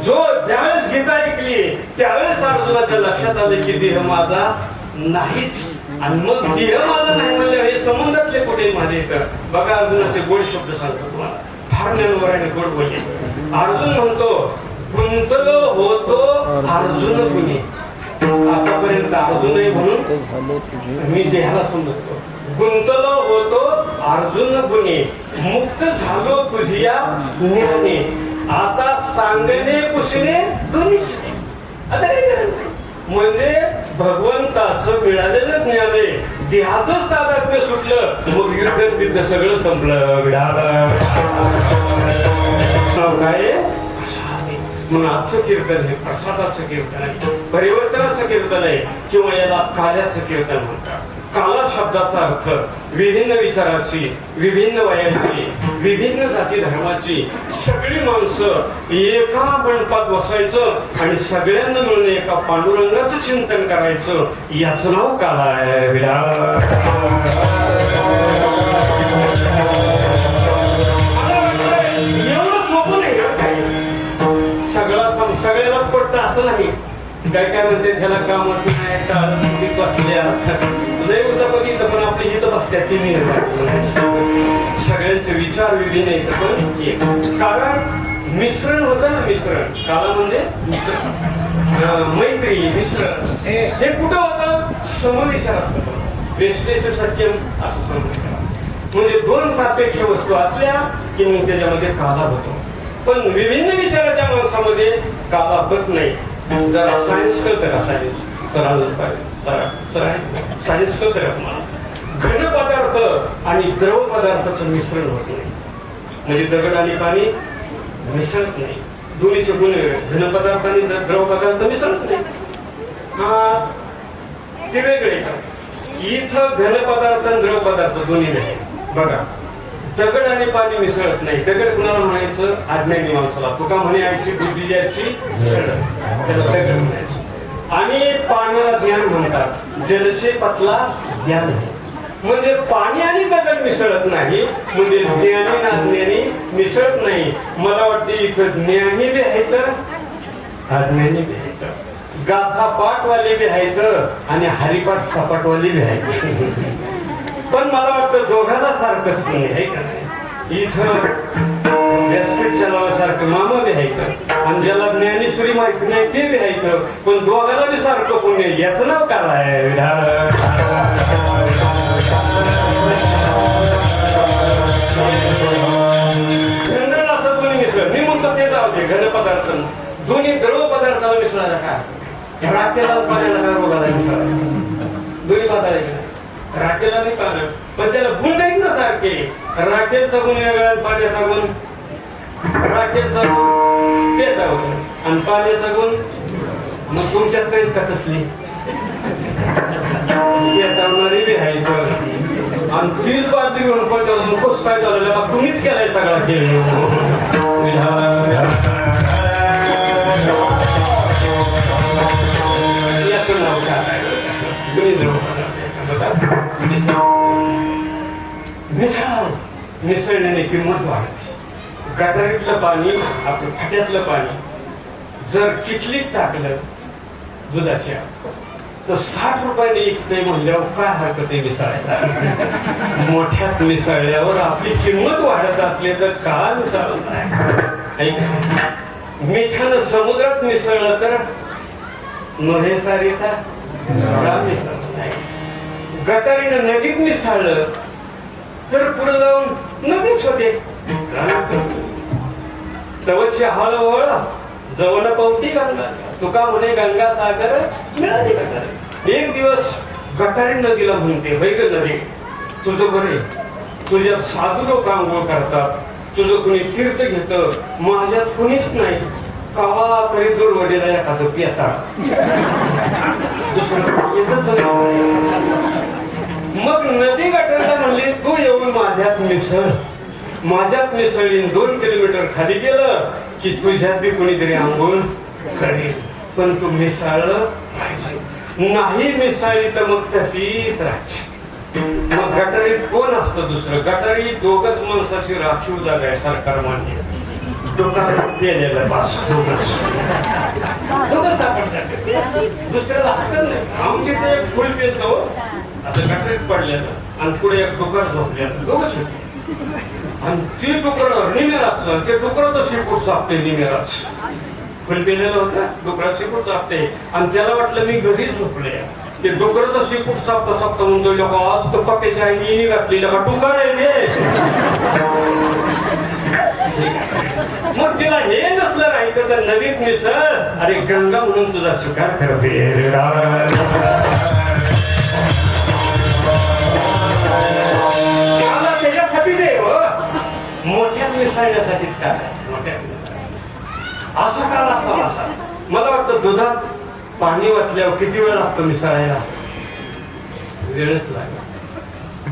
जो ज्यावेळेस गीता ऐकली त्यावेळेस अर्जुनाच्या लक्षात आले की देह माझा नाहीच. आणि मग देह माझा नाही म्हणले हे संबंधातले कुठे माझे इथं. बघा अर्जुनाचे गोड शब्द सांगतो तुम्हाला. फार ज्ञानवराने गोड बोलले. अर्जुन म्हणतो गुंतलो होतो अर्जुन गुणी. आतापर्यंत अर्जुन म्हणून मी देहाला समजतो. गुंतलो होतो अर्जुन गुणी, मुक्त झालो तुझिया ज्ञाने, आता सांगणे पुसणे दोन्हीच. आता काय करायचं? म्हणजे भगवंताचं मिळालेलं ज्ञान आहे. देहाचंच तादात्म्य सुटलं मग युद्ध सगळं संपलं. काय म्हणून आजचं कीर्तन हे प्रसादाचं कीर्तन आहे, परिवर्तनाचं कीर्तन आहे किंवा याला काल्याचं कीर्तन म्हणतात. काला शब्दाचा अर्थ विभिन्न विचाराची, विभिन्न वयाची, विभिन्न जाती धर्माची सगळी माणसं एका मंडपात बसायचं आणि सगळ्यांना मिळून एका पांडुरंगाचं चिंतन करायचं. याचं नाव काला आहे. एवढं सोपं नाही काही. सगळ्याला पडतं असं नाही. काय काय म्हणते त्याला काम बसल्या पण आपली इथं बसत्या तिन्ही. सगळ्यांचे विचार विभिन्न येतं पण एक. कारण मिश्रण होतं ना. मिश्रण काला म्हणजे मैत्री मिश्रण. हे कुठं होतं? समविचारात होतं. वेस्टेश सत्यम असं समजलं. म्हणजे 2 सापेक्ष वस्तू असल्या की मग त्याच्यामध्ये काला होतो. पण विभिन्न विचाराच्या माणसामध्ये काला होत नाही. जरा सायन्स कळतं का? सायन्स सायन्स घन पदार्थ आणि द्रव पदार्थाचं मिश्रण होत नाही, म्हणजे दगड आणि पाणी मिसळत नाही. दोन्हीचे गुण घन पदार्थ आणि द्रव पदार्थ मिसळत नाही. हा ते वेगळे. इथं घन पदार्थ आणि द्रव पदार्थ दोन्ही नाही. बघा, दगड आणि पाणी मिसळत नाही. दगड कुणाला म्हणायचं? अज्ञानी माणसाला. तुका म्हणे आयची बुद्धी ज्याची सड, त्याला दगड म्हणायचं. आणि पाण्याला ज्ञान म्हणतात. जलशे पतला ज्ञान, म्हणजे पाणी आणि दगड मिसळत नाही, म्हणजे ज्ञानी ना अज्ञानी मिसळत नाही. मला वाटते इथं ज्ञानी बी आहेत, अज्ञानी बी आहेत, गाथा पाठवाले बी आहेत आणि हरिपाठ सपाटवाले बी आहेत. पण मला वाटतं दोघांना सारखंच नाही आहे का नाही. इथं व्यासपीठ चालवण्यासारखं मामा बी आहेत आणि ज्याला ज्ञानेश्वरी माहिती नाही ते बी आहेत, पण दोघांना बी सारखं पुण्य. याचं नाव काय आहे? जनरल असं दोन्ही मिसळ. मी म्हणतो ते जाऊ दे, घन पदार्थ दोन्ही द्रव पदार्थाला मिसळायला काय? राखेला पाण्याला काय रोगाला मिसळायला? दोन्ही पदार्थ राखेला नाही पाणी, पण त्याला गुण नाही ना सारखे. राखेलचा गुण वेगळा, पाण्याचा गुण. राखेलचा गुण पेटा होतो आणि पाण्याचा गुण मग तुमच्यात काही का तसली पेटावणारी बी आहे आणि तीच बाजू घेऊन पचावून कस काय झालेलं मग तुम्हीच केलाय सगळा खेळ. याचं नाव काय? मिसळण्याने किंमत वाढते. गटारीतलं पाणी, आपलं फाट्यातलं पाणी जर किटलीत टाकलं दुधाच्या तर 60 रुपयाने इकते म्हणल्यावर काय हरकत आहे मिसळायला? मोठ्यात मिसळल्यावर आपली किंमत वाढत असली तर का मिसळत नाही? मिठानं समुद्रात मिसळलं तर नदे सारी का मिसळत नाही? गटारीनं नदीत मिसळलं तर पुढे जाऊन नदीच होते. तवची हळवळ जवळ पावती गंगा, तुका म्हणे गंगा सागर मिळाली गटारी. एक दिवस गटारी नदीला म्हणते, वैग नदी तुझं बरे, तुझ्या साधू लोक आंघोळ करतात, तुझं कुणी तीर्थ घेतं, माझ्यात कुणीच नाही. कावा तरी दुर्वडीला एखादं पियासा दुसरं येतच. मग नदी गटारीला म्हणली, तू येऊन माझ्यात मिसळ. माझ्यात मिसळीन 2 किलोमीटर खाली गेलं की तुझ्यात बी कोणीतरी आंघोळ करेल. पण तू मिसळलं पाहिजे, नाही मिसळली तर मग तशीच राहायची. मग गटारीत कोण असतं दुसरं? गटारी दोघच माणसाची राखीव जागा आहे, सरकार मान्य. दुकानात गेलेलं बस दोघच दुसऱ्याला हक्क नाही. आमचे ते एक फुल पेतो आता गटारीत पडलेलं आणि पुढे एक डुकर झोपलेलं, दोघच होते. आणि ती डुकर निमेराच, ते डुकराचं शेपूट सापते. निमेराच फुल पेलेलं होतं, डुकराचं शेपूट सापते आणि त्याला वाटलं मी घरी झोपले. ते डुकराचं शेपूट सापता सापता म्हणतो, लोक आज तर पक्याच्या आईने घातलेलं का डुकर आहे ते. मग तिला हे नसलं राहायचं तर नदीत मिसळ. अरे गंगा म्हणून तुझा स्वीकार करते. त्याच्यासाठी दे मोठ्यात मिसळण्यासाठीच काय? मोठ्यात असं का असा? मला वाटतं दुधात पाणी वाचल्यावर किती वेळ लागतो मिसळायला? वेळच लागला.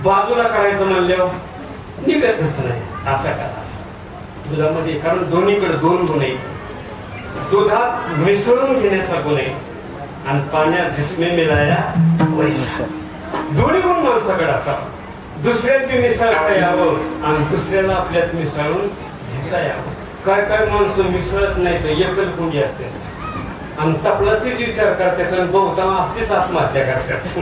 बाजूला काढायचं म्हणल्यावर निघतच नाही. असा का दुधामध्ये? कारण दोन्हीकडे 2 गुण आहेत. दुधात मिसळून घेण्याचा गुण आहे आणि पाण्यात जिसमे मिळाया वैसा. दोन्ही गुण माणसाकडे असावं. दुसऱ्याची मिसळता यावं आणि दुसऱ्याला आपल्यात मिसळून घेता यावं. काय काय माणसं मिसळत नाही तर एकल कुंडी असते आणि तपला तीच विचार करतात आणि बहुता असतेच आत्महत्या करतात.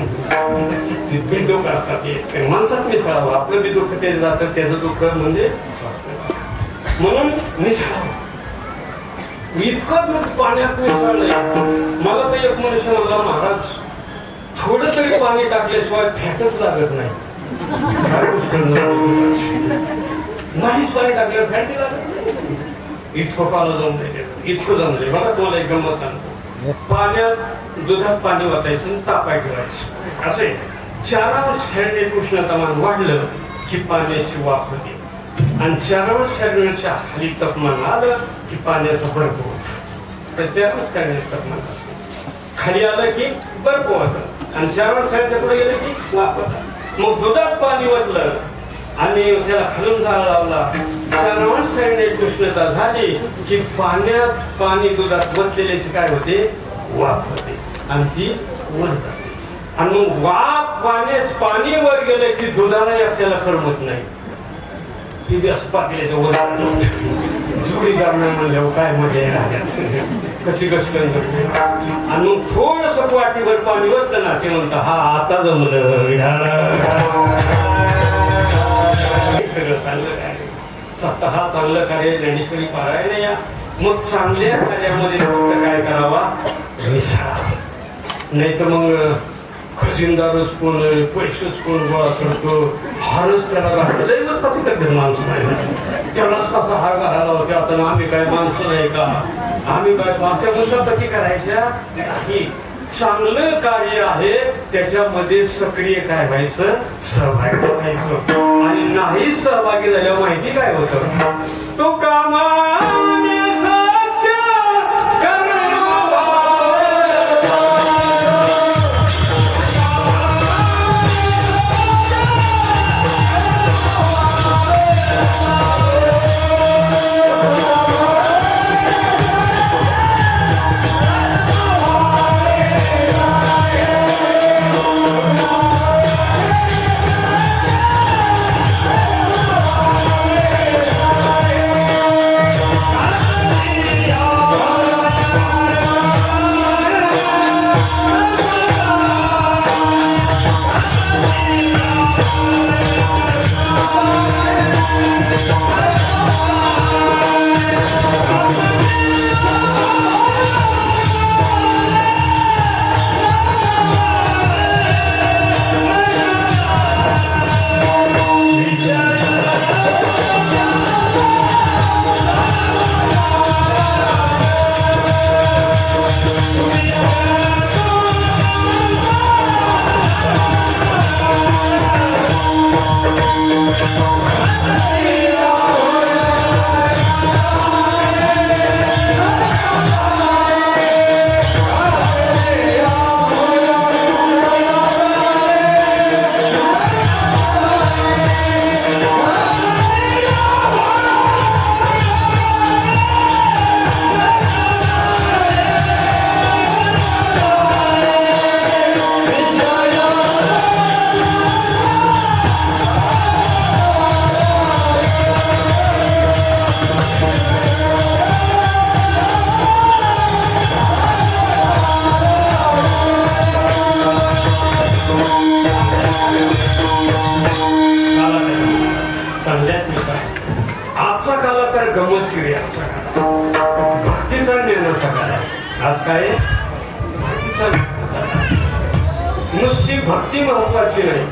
बिंदू करतात. माणसात मिसळावं, आपलं बी दुःख ते जातं, त्याचं दुःख म्हणजे म्हणून मिसळावं. इतकं दूध पाण्यात मिसळलंय. मला तर एक मनुष्य म्हणला, महाराज थोडं तरी पाणी टाकल्याशिवाय फॅटच लागत नाही. नाहीच पाणी टाकल्यावर फॅटी लागत नाही. इतकं पाला जमलंय, इतकं जमलंय. मला तुम्हाला एक गंमत सांगतो. पाण्यात दुधात पाणी वाटायचं आणि तापाय ठेवायचं. असे 4 फॅरेनहाइट उष्णतामान वाढलं की पाण्याची वाफ होते आणि 4 फॅरेनहाइटच्या खाली तापमान आलं की पाण्याचा बर्फ होतो. तर 4 फॅरेनहाइट तापमान असतं. खाली आलं की बर्फ होतं आणि 4 फॅरेनहाइटच्या पुढे गेलं की वाफ होतं. मग दुधात पाणी वाटलं आणि त्याला खालून जाळा लावला, 4 फॅरेनहाइट उष्णता झाली की पाण्यात पाणी दुधात वतलेल्याची काय होते, वाफ होते आणि ती वर जाते. आणि मग वाफ पाणी वर गेलं की दुधालाही आपल्याला करमत नाही. ती असं पातेल्याच्या वर जोडी करणार म्हणल्यावर काय मजा येणार, कशी आणि मग थोडस वाटीवर पाणी वरतं ना, ते म्हणतं हा आता जमलं. सगळं चांगलं कार्य, स्वतः चांगलं कार्य ज्ञानेश्वरी पारायण या. मग चांगल्या कार्यामध्ये फक्त काय करावा, मिसळा. नाही तर मग खजिनदारच कोण, पैसेच कोण गोळा करतो, हारच त्याला घालतं माणसं नाही. त्यालाच कसा हार घालायला होते, आता आम्ही काय माणसं नाही का, आम्ही काय अशा मुसाफती करायच्या नाही. चांगलं कार्य आहे त्याच्यामध्ये सक्रिय काय व्हायचं, सहभागी व्हायचं. आणि नाही सहभागी झाल्यावर माहिती काय होतं, तो कामाने सत्य भक्तीचा निर्णय आज काय, नुसती भक्ती महत्वाची नाही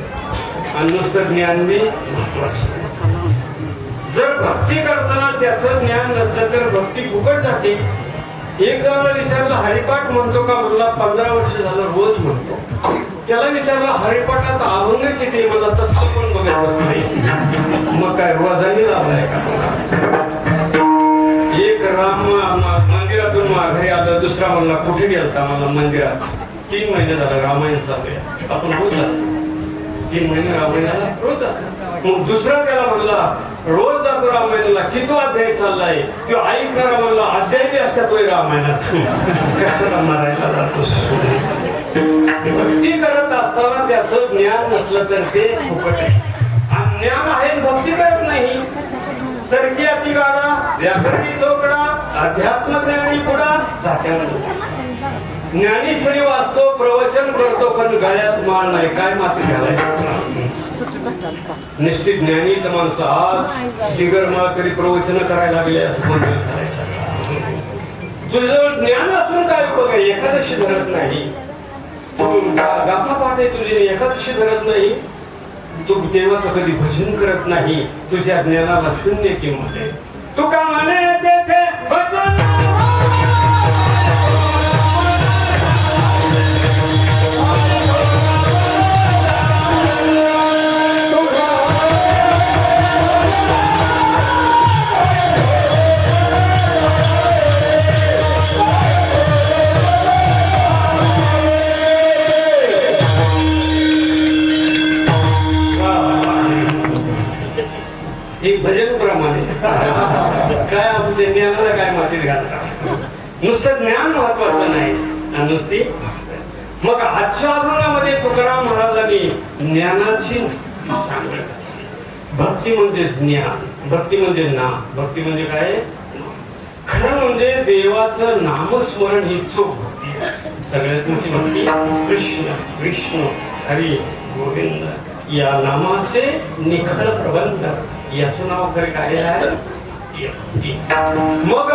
आणि नुसतं ज्ञान बी महत्वाचं नाही. जर भक्ती करताना त्याचं ज्ञान नसलं तर भक्ती फुकट जाते. एक जणाला विचारलं हरिपाठ म्हणतो का, म्हणला 15 वर्ष झालं रोज म्हणतो. त्याला विचारलं हरिपाठात अभंग किती, मला तसं पण बघत नाही. मग काय रोजानी लावलाय का? एक राम मंदिरातून घरी आलं, दुसरा म्हणला कुठे गेलता, मला मंदिरात. 3 महिने झालं रामायण चालू आहे, आपण रोज जातो 3 महिने रामायणाला रोज जातो. मग दुसरा त्याला म्हणला रोज जातो रामायणाला, किती अध्याय चाललाय, तो ऐकणारा म्हणला अध्याय बी असतात रामायणात. कशाला मारायला जातोस. भक्ती करत असताना त्याचं ज्ञान नसलं तर ते फुकट आहे. आणि ज्ञान आहे भक्ती करत नाही तर की अति गाडा, व्याकरणी चोकडा, अध्यात्म ज्ञानी पुढा ज्ञानेश्वरी वाचतो, प्रवचन करतो, पण गळ्यात माळ नाही. काय माती घालायचं. निश्चित ज्ञानी तर माणसं आज बिगर माळ तरी प्रवचन करायला लागले. तुझ्याजवळ ज्ञान असून काय उपयोग आहे, एकादशी धरत नाही, गाफा पाठ आहे तुझी, एकादशी धरत नाही, तू देवाचं कधी भजन करत नाही, तुझ्या ज्ञानाला शून्य किंमत आहे. तू का म्हणे तेथे भजन प्रमाणे काय आपल्या ज्ञानाला काय मातीत घालतात. नुसतं ज्ञान महत्वाचं नाही आणि नुसती. मग आजच्या अभंगामध्ये तुकाराम महाराजांनी ज्ञानाची सांगत. भक्ती म्हणजे ज्ञान, भक्ती म्हणजे नाम, भक्ती म्हणजे काय? खरं म्हणजे देवाचं नामस्मरण ही चोख भक्ती आहे. सगळ्यात मोठी भक्ती कृष्ण विष्णू हरी गोविंद या नामाचे निखळ प्रबंध, याचं नाव खरं काय आहे? मग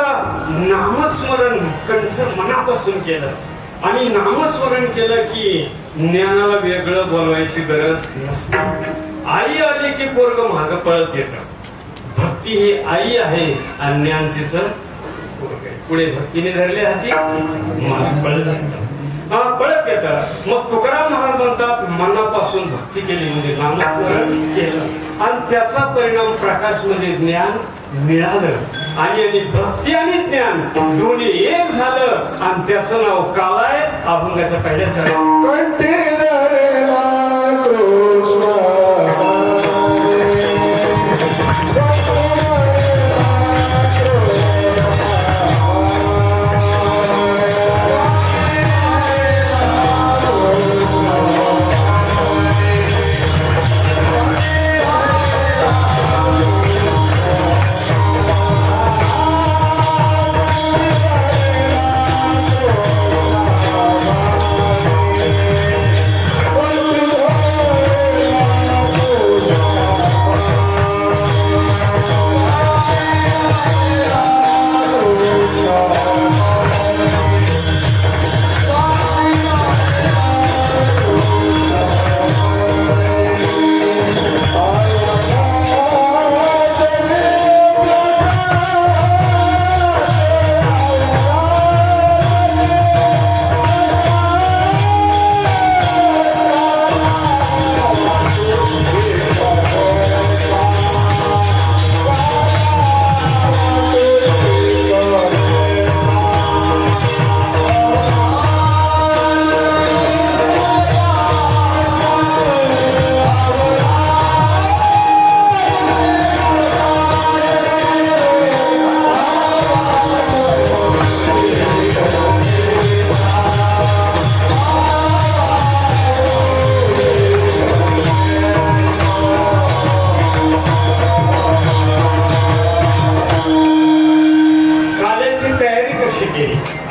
नामस्मरण कंठ मनापासून केलं आणि नामस्मरण केलं की ज्ञानाला वेगळं बोलवायची गरज नसते. आई आली की पोरग माग पळत येत. भक्ती ही आई आहे आणि ज्ञान तिचं पुढे भक्तीने धरले हाती माग पळत येत. मग तुकाराम महाराज म्हणतात मनापासून भक्ती केली म्हणजे नामस्मरण केलं आणि त्याचा परिणाम प्रकाश म्हणजे ज्ञान मिळालं आणि भक्ती आणि ज्ञान दोन्ही एक झालं आणि त्याचं नाव कालाय. अभंगाच्या पहिल्या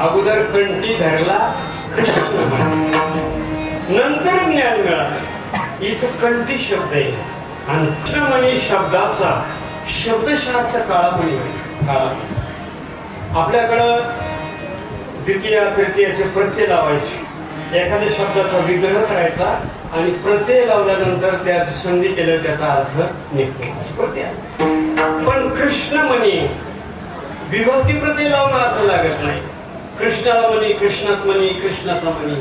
अगोदर कंठी धरला कृष्ण नंतर ज्ञान मिळालं. इथं कंठी शब्द आहे आणि कृष्णमणी शब्दाचा शब्दशास्त्र काळामणी काळा. आपल्याकडं द्वितीय तृतीयाचे प्रत्यय लावायचे. एखाद्या शब्दाचा विग्रह करायचा आणि प्रत्यय लावल्यानंतर त्याची संधी केल्यावर त्याचा अर्थ निघतो. पण कृष्णमणी विभक्ती प्रत्यय लावून अर्थ लागत नाही. कृष्णाला म्हणी कृष्णात म्हणी कृष्णाचा म्हणी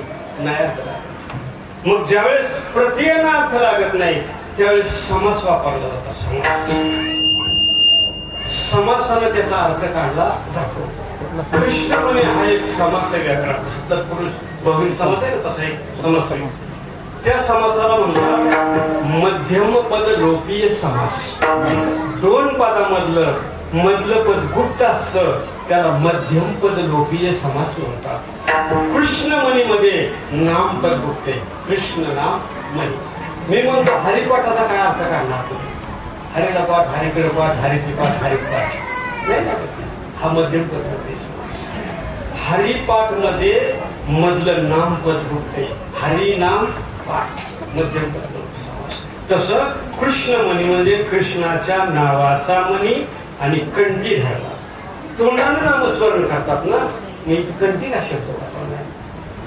नाही अर्थ लागत. मग ज्यावेळेस प्रत्ययाला अर्थ लागत नाही त्यावेळेस समास वापरला जातो. समासानं त्याचा अर्थ काढला जातो. कृष्णमणी हा एक समास आहे. व्याकरण तत्पुरुष बहुविध समास आहे, तसा एक समास आहे. त्या समासाला म्हणतात मध्यम पद लोपीय समास. दोन पदामधलं मधलं पद गुप्त असतं त्याला मध्यम पद लोपीय समास म्हणतात. कृष्णमणीमध्ये नाम पद गुप्त आहे. कृष्ण नाम मणी. मी म्हणतो हरिपाठाचा काय अर्थ काढणार तुम्ही? हरिला पाठ, हरिकडे पाठ, हरिची पाठ, हरिपाठ नाही ना. हा मध्यम पद लोपीय समास. हरिपाठ मध्ये मधलं नाम पद गुप्त आहे. हरि नाम पाठ मध्यम पद लोपीय समास. तसं कृष्णमणी म्हणजे कृष्णाच्या नावाचा मणी आणि कंठी धरला. तोंडानं नामस्मरण करतात ना. मी कंठी का शब्द वापरला?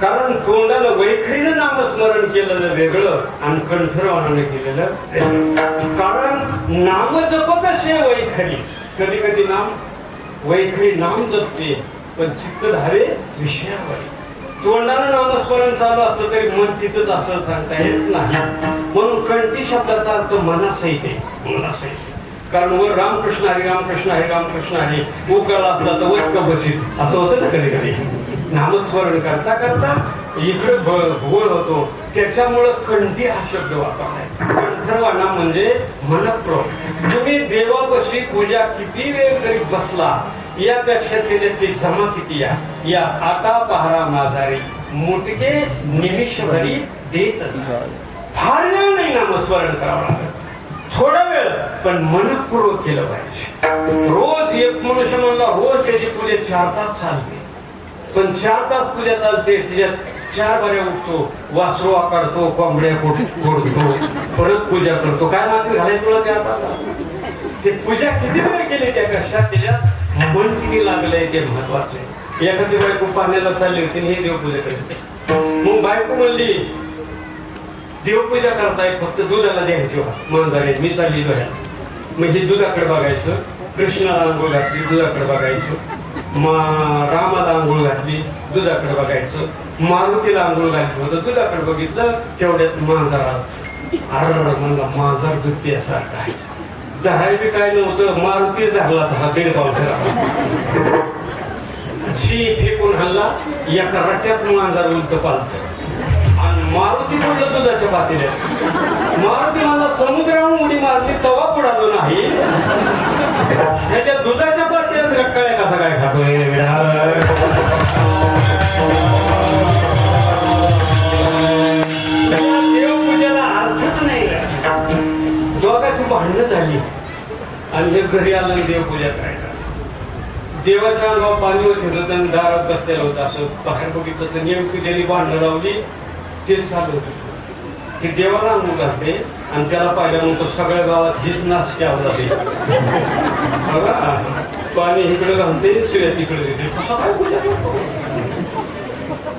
कारण तोंडानं वैखरीनं नामस्मरण केलेलं वेगळं आणि कंठरवानाने केलेलं वेगळं. कारण नाम जपत असे वैखरी. कधी कधी नाम वैखरी नाम जपते पण चित्त धारे विषयावर. तोंडानं नामस्मरण चालू असतं तरी मन तिथंच असं सांगता येत नाही. म्हणून कंठी शब्दाचा अर्थ मनासहित आहे. मनासहित. कारण वर रामकृष्ण हरी रामकृष्ण हरी रामकृष्ण हरी उकळला असला तर वर बसित असं होतं ना कधी कधी. नामस्मरण करता करता इकडे गोळ होतो. त्याच्यामुळं कंठी हा शब्द वापरलाय. अथर्वांना म्हणजे मनप्रोक्त. तुम्ही देवापाशी पूजा किती वेळ करीत बसला यापेक्षा त्याची क्षमा किती या आता पहारा माझारी मुटके निमिषभरी देत. फार वेळ नाही नामस्मरण करावं लागत, थोडा वेळ पण मनपूर्वक केलं पाहिजे. रोज एक मनुष्य म्हणला रोज त्याची पूजा 4 तास चालते, पण 4 तास पूजा चालते त्याच्यात 4 बऱ्या उठतो, वासरू आकारतो, कोंबड्या फोडतो, परत पूजा करतो. काय मात्र घालाय तुला ते पूजा किती वेळ केली त्यापेक्षा त्याच्यात मन किती लागलंय ते महत्वाचं आहे. एखादी बायको पाण्याला चालली होती हे देवपूजा करते. मग बायको म्हणली देवपूजा करताय फक्त दुधाला द्यायची मांजारे मी चालली बघा. मग हे दुधाकडे बघायचं, कृष्णाला आंघोळ घातली दुधाकडे बघायचं, रामाला आंघोळ घातली दुधाकडे बघायचं, मारुतीला आंघोळ घातली होतं दुधाकडे बघितलं, तेवढ्यात मांजरा म्हणला मांजर दूध प्यासारखा आहे. धराय बी काय नव्हतं, मारुती धरला हा 1.5 पाव फेकून हल्ला, एका रट्यात मांजर उलट पालत. आणि मारुती म्हणलं दुधाच्या पातेल्यात, मारुती मला समुद्राहून उडी मारली तवा बुडालो नाही, त्याच्या दुधाच्या पातेल्यात रट्टाळ्या कसा काय खातोय. देवपूजेला अर्थच नाही. दोघांची भांडणं झाली आणि हे घरी आलं देवपूजा करायला. देवाच्या अंगावर पाणी होत आणि दारात बसलेलं होतं. असं बाहेर बघितलं तर नेमकी ज्यांनी भांडणं लावली तेच चालू होतं की देवाला अंघोळ घालते आणि त्याला पाहिलं मग तो सगळ्या गावात हीच नाश केला जाते. बघा पाणी इकडे घालते शिव्या तिकडे देते, कसं काय पूजा करतो.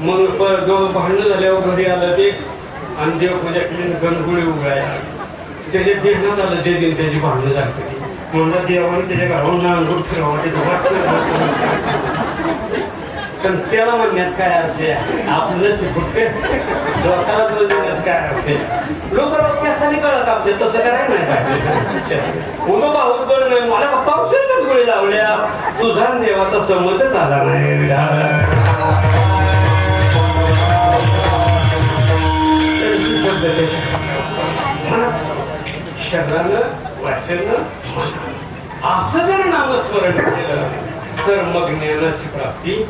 मग दोन भांडणं झाल्यावर घरी आलं ते आणि देवपूजा केली, गणगुळी उघडायला त्याच्या देण्यात आलं जे दिन त्याची भांडणं झाली. म्हणलं देवाने त्याच्या घरावरून अंघोळ फिरवा पण त्याला म्हणण्यात काय अर्थ आहे. आपलं शिकवते लोकांना देण्यात काय अर्थ आहे. लोक कशाने कळत आपले तसं करायला नाही पाहिजे. उभं पाहून बरं नाही मला का पावसाळ्यात गणगुळी लावल्या, तुझा देवाचा संमतच आला नाही. शब्दानं वाचन असं जर नामस्मरण केलं तर मग ज्ञानाची प्राप्ती.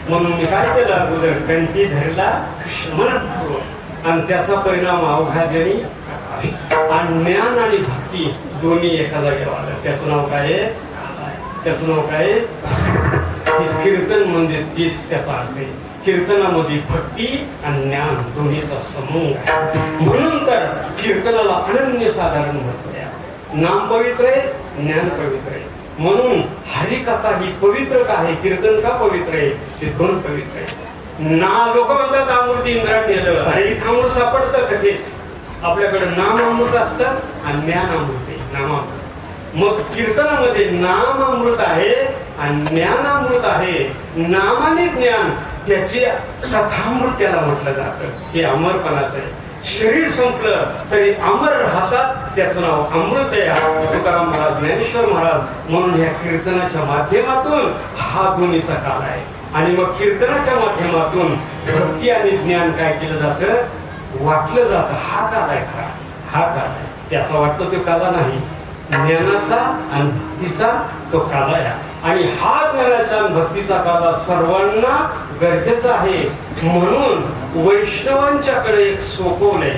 म्हणून मी काय केलं अगोदर कंठी धरला मनपूर्वक आणि त्याचा परिणाम अवघाजनी आणि ज्ञान आणि भक्ती दोन्ही एका जागेवर आलं. त्याचं नाव काय आहे, त्याचं नाव काय कीर्तन म्हणजे तीच त्याचा अर्थ आहे. कीर्तनामध्ये भक्ती आणि ज्ञान दोन्हीचा समूह आहे. म्हणून तर कीर्तनाला अनन्यसाधारण महत्व आहे. नाम पवित्र आहे, ज्ञान पवित्र आहे. म्हणून हरिकथा ही पवित्र का आहे, कीर्तन का पवित्र आहे, ते दोन पवित्र आहे. लोक म्हणतात अमृत इंद्रात नेलं, अरे इथं अमृत सापडतं कथेत. आपल्याकडे नाम अमृत असतं आणि ज्ञान अमृत आहे, नामामृत. मग कीर्तनामध्ये नाम अमृत आहे आणि ज्ञान अमृत आहे. नामाने ज्ञान त्याची कथामृत त्याला म्हटलं जातं. हे अमरपणाचं आहे. शरीर संपलं तरी अमर राहतात, त्याचं नाव अमृत आहे. तुकाराम महाराज, ज्ञानेश्वर महाराज. म्हणून या कीर्तनाच्या माध्यमातून हा दोन्हीचा काल आहे. आणि मग कीर्तनाच्या माध्यमातून भक्ती आणि ज्ञान काय केलं जातं, वाटलं जातं. हा काल आहे खरा, हा काल आहे. त्याचा वाटतो तो काला नाही, ज्ञानाचा आणि भक्तीचा तो काला आहे. आणि हा ज्ञानाचा आणि भक्तीचा काला सर्वांना गरजेचा आहे. म्हणून वैष्णवांच्याकडे एक सोपवलंय,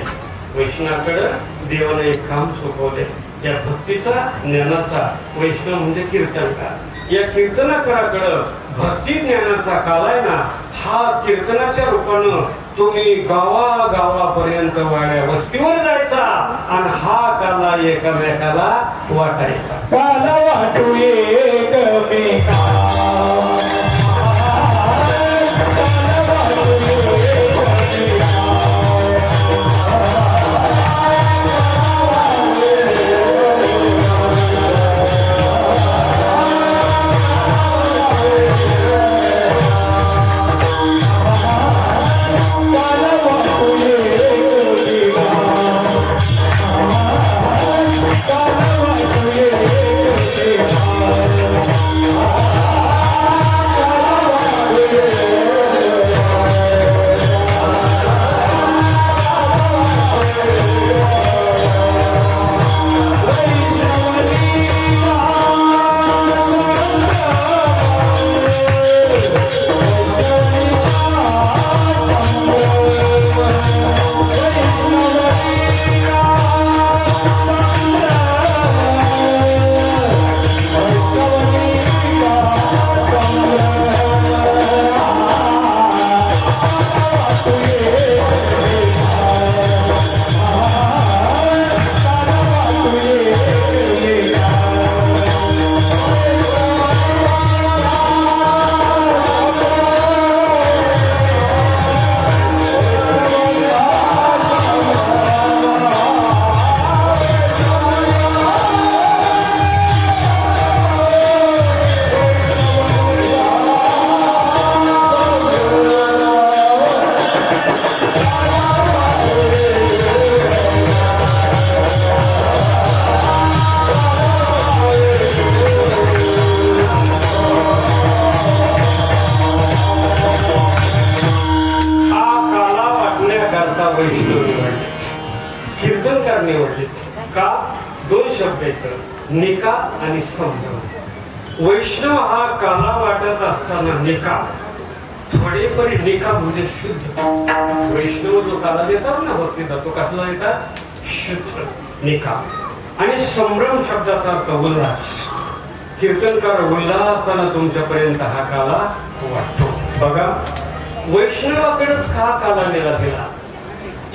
वैष्णवाकडे देवाने एक काम सोपवलंय. या भक्तीचा ज्ञानाचा वैष्णव म्हणजे कीर्तनकार. या कीर्तनकाराकडं भक्ती ज्ञानाचा काल आहे ना, हा कीर्तनाच्या रूपानं तुम्ही गावागावापर्यंत वाड्या वस्तीवर जायचा आणि हा काला एकामेकाला वाटायचा. काला वाटू एकमेका Oh निका आणि संभ्रम. वैष्णव हा काला वाटत असताना निका थोडे परी निका म्हणजे शुद्ध. वैष्णव जो काला देतात ना भक्तीचा तो कसला देतात? शुद्ध निका. आणि संभ्रम शब्दाचा अर्थ उल्हास. कीर्तनकार उल्हासानं तुमच्यापर्यंत हा काला वाटतो. बघा वैष्णवाकडेच का काला दिला गेला?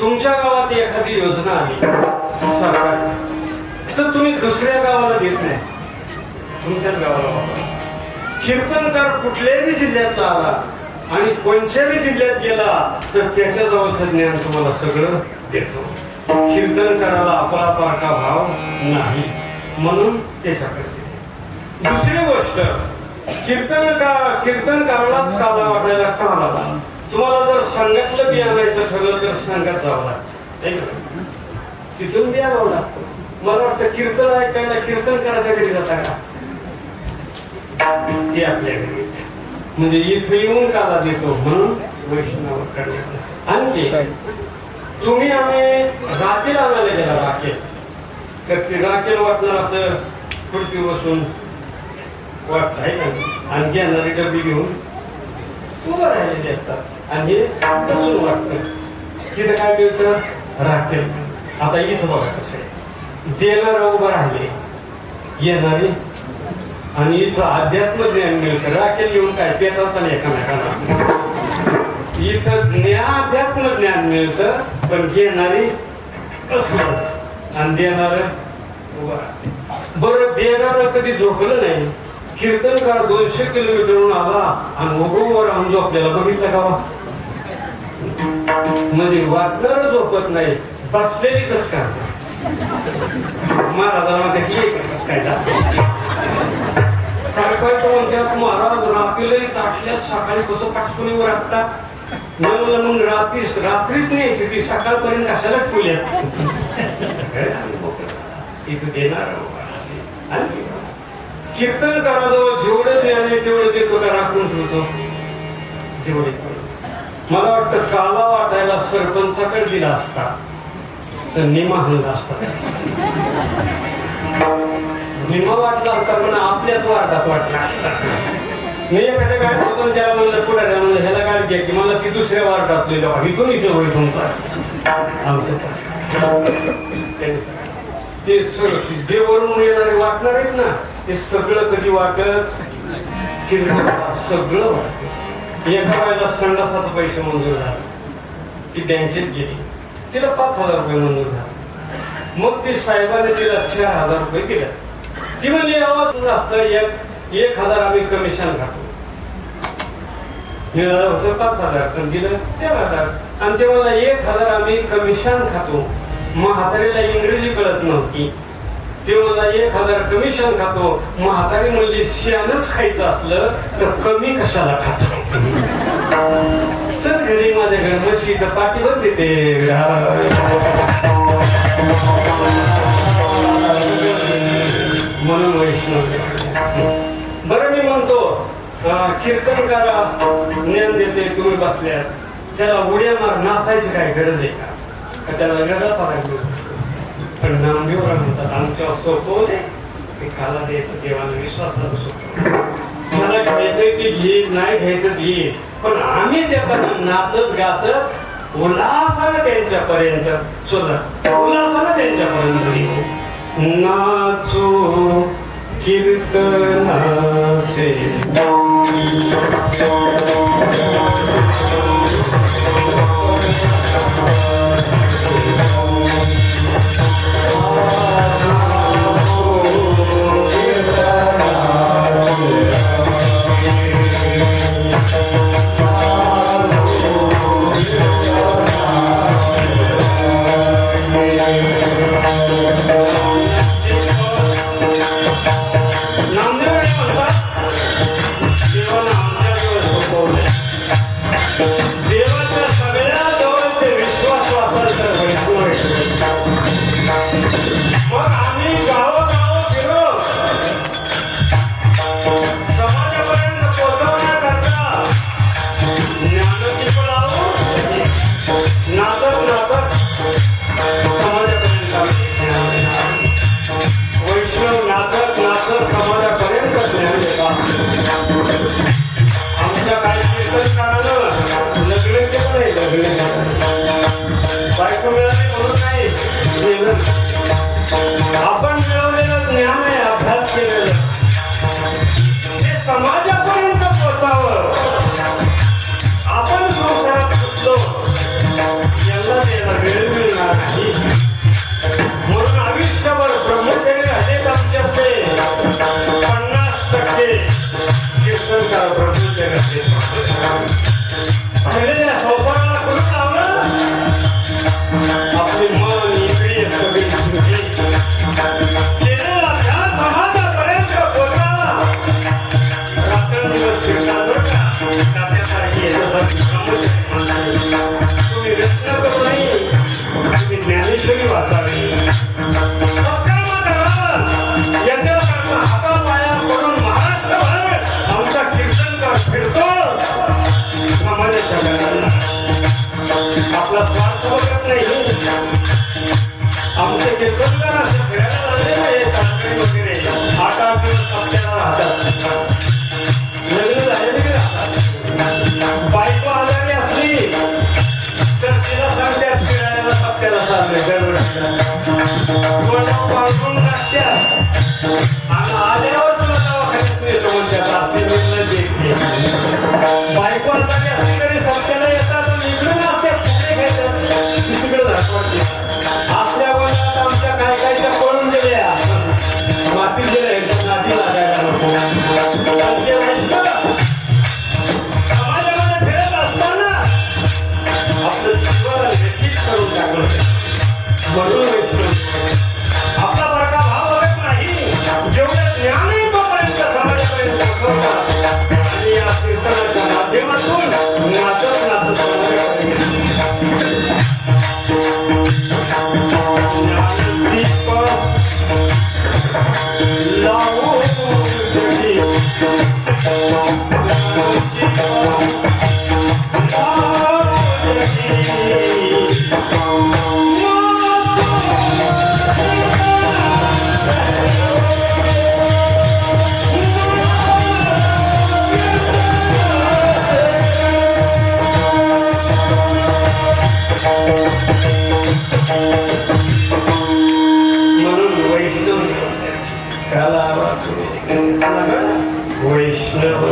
तुमच्या गावात एखादी योजना आली सरकार तर तुम्ही दुसऱ्या गावाला देत नाही, तुमच्याच गावाला वापरा. कीर्तनकार कुठल्याही जिल्ह्यातला आला आणि कोणत्याही जिल्ह्यात गेला तर त्याच्या जवळचं ज्ञान तुम्हाला सगळं देतो. कीर्तनकाराला आपला पारखा भाव नाही म्हणून त्याच्याकडे. दुसरी गोष्ट कीर्तनकारालाच काला वाटायला का आला? तुम्हाला जर संघातलं बी आणायचं ठरलं तर संघात जावं लागतं, तिथून बी आणावं लागतं. मला वाटतं कीर्तन ऐकायला कीर्तनकाराच्या घरी जाता का? ते आपल्या घरी म्हणजे इथं येऊन काला देतो म्हणून वैष्णवाकडे. आणखी तुम्ही आम्ही राखेल आणायला गेला राखेल तर ती राखेल वाटणाराचं खुर्ची बसून वाटत आहे का? आणि घेणारी डबी घेऊन उभं राहिलेली असतात आणि हे बसून वाटतं. तिथं काय मिळतं? राखेल. आता इथं बघा कसं आहे, देणारं उभं राहिले येणारी आणि इथं अध्यात्म ज्ञान मिळतं. राखेल घेऊन काय पेटावता नाही एकामेकांना. इथं अध्यात्म ज्ञान मिळतं पण घेणारी असलं आणि देणार उभं राहते. बरं देणार कधी झोपलं नाही. कीर्तनकार 200 किलोमीटरहून आला आणि उभं राहून झोपलेला बघितलं का? म्हणजे वाटणार झोपत नाही, बसलेली सत्कार. महाराजांना काय महाराज रात्रीलाही ताटल्यात सकाळी कसं पाठवून राखतात. मग रात्रीच न्यायची ती सकाळपर्यंत कशाला ठेवल्या इथं देणार. कीर्तनकाराजवळ जेवढं ज्ञान आहे तेवढं देतो का राखून ठेवतो जेवढे. मला वाटतं काला वाटायला सरपंचाकडे दिला असता तर निमा हल्ला असता. निमा वाटला असता पण आपल्याच वार्डात वाटला असता. मी एखाद्या गाडी होतो त्याला म्हणलं पुढे म्हणलं ह्याला गाडी घ्या की मला ती दुसऱ्या वार्डात इथून इथं तुमचा ते जे वरून येणारे वाटणार आहेत ना ते सगळं कधी वाटत सगळं वाटत. एका वेळेला संडासाचा पैसे मंजूर झाले, ती बँकेत गेली, तिला 5,000 रुपये मंजूर झाले. मग ती साहेबाने तिला 6,000 रुपये दिले. ती म्हणली आवाज जास्त 1,000 आम्ही कमिशन खातो. होतं 5,000 पण दिलं 13,000 आणि ते मला 1,000 आम्ही कमिशन खातो. म्हातारीला इंग्रजी कळत नव्हती. ते मला 1,000 कमिशन खातो. म्हातारी म्हणजे शियानच खायचं असलं तर कमी कशाला खातो. चल घरी माझ्याकडे मशी तर पाठीवर देते. म्हणून वैष्णव. बरं मी म्हणतो कीर्तनकारा ज्ञान देते तुम्ही बसल्यात त्याला उड्या मार नाचायची काय गरज आहे का? त्याला वेगळा फरक. पण नामदेवरा म्हणतात आमच्या सोपवले ते काला द्यायचं देवाला विश्वासाला सोपवलं. मला घ्यायचंय ते घे, नाही घ्यायचं घे, पण आम्ही देताना नाचत गाचत उल्हासानं त्यांच्यापर्यंत सुद्धा उल्हासानं त्यांच्यापर्यंत नाचो कीर्तनाचे. नामदेव म्हणतात देवाला आमच्या 50% कीर्तनकार प्रभूचे रचले. पहिले या संसाराला करून लावलं आपली मन इंद्रिय सगळी तुझी केलेला ध्यान समाजापर्यंत पोचला. रात्रंदिवस कीर्तन करता त्याच्यासारखी तुम्ही रचना करू नाही, तुम्ही ज्ञानेश्वरी वाचावी. सत्कर्म करावं याच्याकरता हातापाया पडून महाराष्ट्रभर आमचा कीर्तनकार फिरतो समाजाच्या घराला. आपला स्वार्थ बघत नाही. आमचे कीर्तनकार असं फिरायला लागले नाही चाकरी वगैरे 8-8 दिवस आपल्याला राहतात. लग्न झालेले की राहतात. बायको आजारी असली तर तिला सांगतात फिरायला सप्त्याला चालले गडबडीला पाळून टाकतात आणि आल्यावर तुला दवाखान्यात नेतो म्हणतात. आपली निर्णय बायको आजारी असली तरी सप्त्याला येतात आणि इकडून आपल्या फुगडे घेतात तिकडे दाखवते. आपल्या वयात आमच्या काय कायच्या पळून गेल्या माती गेल्या नाती लागायला नको. समाजामध्ये फिरत असताना आपलं जीवन व्यतीत करून टाकलं म्हणून वैष्णव आपला बरका भाव बघत नाही. जेवढं ज्ञान आहे तोपर्यंत समाजापर्यंत पोहोचवतात आणि या कीर्तनाच्या माध्यमातून नाचत नाचत वैष्णव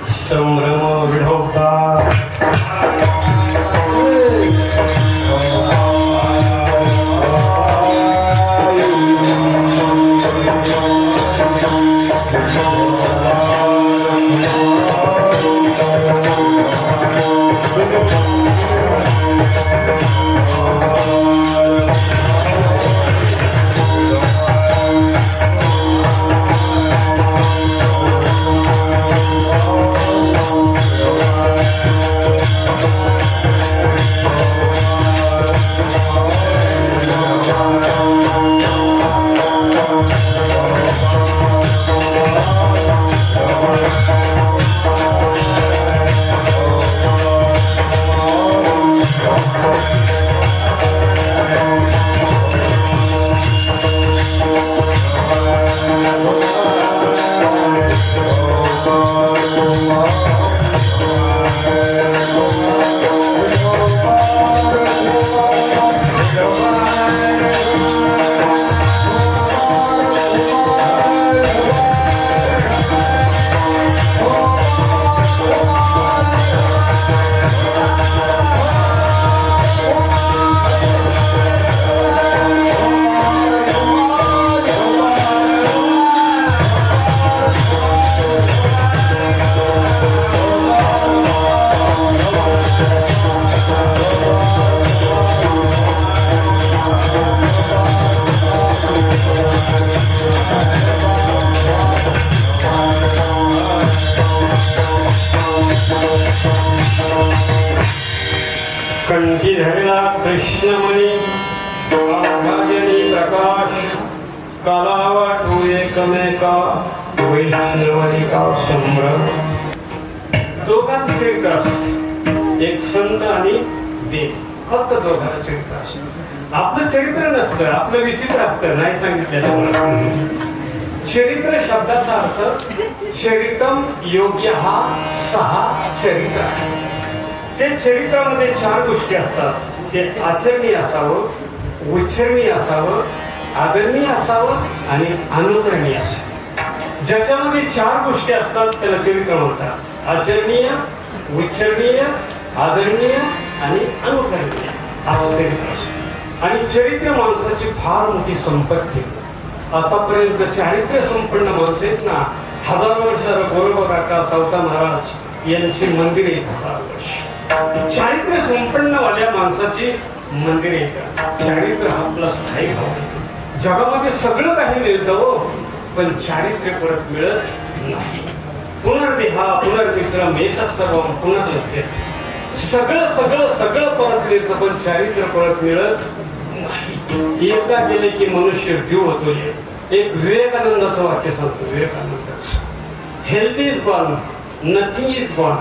संभ्रम विढवता कंठी धरला कृष्णमणी आभाजनी प्रकाश कालावा तू एकमेका वैष्णवनिका संभ्रम. दोघांचं चरित्र असतं, एक संत आणि देव, फक्त दोघांचं चरित्र असतं. आपलं चरित्र नसतं, आपलं विचित्र असतं, नाही सांगितलं. चरित्र शब्दाचा अर्थ चरितम योग्य हा 6 चरित्र. ते चरित्रामध्ये 4 गोष्टी असतात. ते आचरणीय असावं, उच्चरणीय असावं, आदरणीय असावं आणि अनुकरणीय असावं. ज्याच्यामध्ये 4 गोष्टी असतात त्याला चरित्र म्हणतात. आचरणीय, उच्चरणीय, आदरणीय आणि अनुकरणीय असं चरित्र असतं. आणि चरित्र माणसाची फार मोठी संपत्ती. आतापर्यंत चारित्र्य संपन्न माणसं आहेत ना, हजारो वर्षाला गोरोबा काका सावता महाराज यांची मंदिरे 1000 वर्ष. चारित्र्य संपन्न वाल्या माणसाची मंदिरे येतात. चारित्र्य हा आपला स्थायी भाव आहे. जगामध्ये सगळं काही मिळतं हो, पण चारित्र्य परत मिळत नाही. पुनर्देहा पुनर्मित्र मेचा सर्व पुनर्लभ्य. सगळं सगळं सगळं परत मिळतं, पण चारित्र्य परत मिळत नाही. एकदा गेले की मनुष्य जीव होतो. एक विवेकानंदाचं वाक्य सांगतो, विवेकानंदाचं, health is gone, nothing is gone,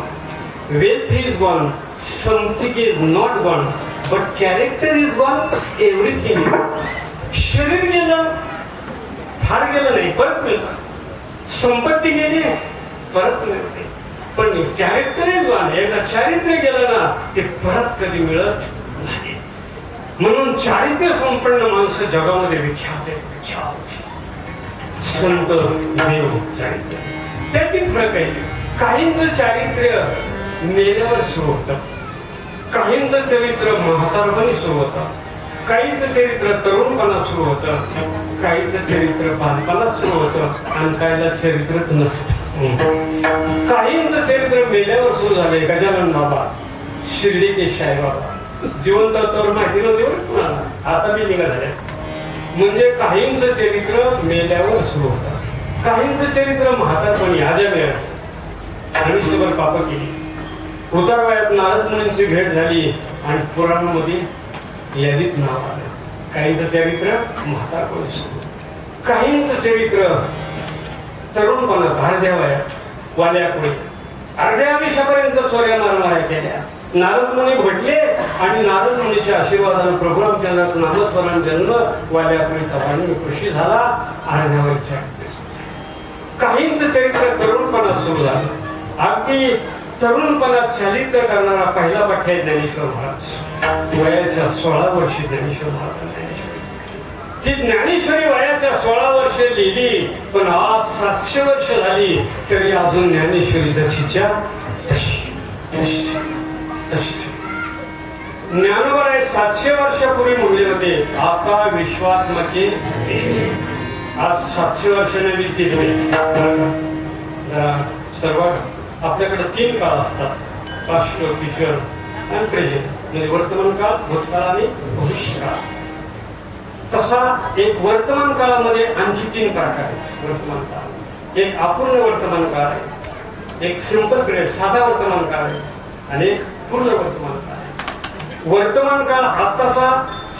wealth is gone, something is not gone, but character is gone, everything is. शरीर गेलं, फार गेलं नाही, परत मिळतं. संपत्ती गेली, परत मिळते, पण कॅरेक्टर इज गॉन. एकदा चारित्र्य गेलं ना, ते परत कधी मिळत नाही. म्हणून चारित्र्य संपन्न माणसं जगामध्ये विख्यात आहे, विख्यात. संत, देव, चारित्र्य त्यात फरक आहे. काहींचं चारित्र्य मेल्यावर सुरू होतं, काहींचं चरित्र म्हातारपणी सुरू होतं, काहींचं चरित्र तरुणपणात सुरू होतं, काहींचं चरित्र बालपणात सुरू होतं, आणि काहीला चरित्रच नसतं. काहींचं चरित्र मेल्यावर सुरू झाले. गजानन बाबा, शिर्डी के साईबाबा जिवंत तर माहिती नव्हती तुम्हाला, आता मी निघाले. म्हणजे काहींचं चरित्र मेल्यावर सुरू होतं, काहींचं चरित्र म्हातारपणी आजमेळ आयुष्यभर पाप केली. उतार वयात नारद मुनींची भेट झाली आणि पुराणामध्ये यादीत नाव आलं. काहींचं चरित्र म्हातारपणी सुरू, काहींचं चरित्र तरुणपणात अर्ध्या वयात वाल्यापुढे. अर्ध्या आयुष्यापर्यंत चोऱ्या मारमाऱ्या केल्या. नारद मुनी भेटले आणि नारद मुनीच्या आशीर्वादाने प्रभू रामचंद्राचं नामस्मरण जन्म वाल्यापुढीचा पाणी कृषी झाला. अर्ध्या वयाच्या काहींचं चरित्र तरुणपणात सुरू झालं. अगदी तरुणपणात चारित्र्य करणारा पहिला पाठ्य आहे ज्ञानेश्वर महाराज. वयाच्या 16 वर्षी ज्ञानेश्वर महाराज. ती ज्ञानेश्वरी वयाच्या 16 वर्षे लिहिली, पण आज 700 वर्ष झाली तरी अजून ज्ञानेश्वरी जशीच्या तशी. ज्ञानोबा आहे 700 वर्षापूर्वी म्हणले होते, आता विश्वात्मके. आज 700 वर्षाने विकते. सर्व आपल्याकडे 3 काळ असतात, पास्ट, फ्युचर आणि प्रेझेंट. म्हणजे वर्तमान काळ, भूतकाळ आणि भविष्यकाळ. तसा एक वर्तमान काळामध्ये आणखी 3 प्रकार आहेत. वर्तमान काळ एक अपूर्ण वर्तमान काळ आहे, एक सिंपल पिरियड साधा वर्तमान काळ आहे, आणि एक पूर्ण वर्तमान काळ आहे. वर्तमान काळ आत्ताचा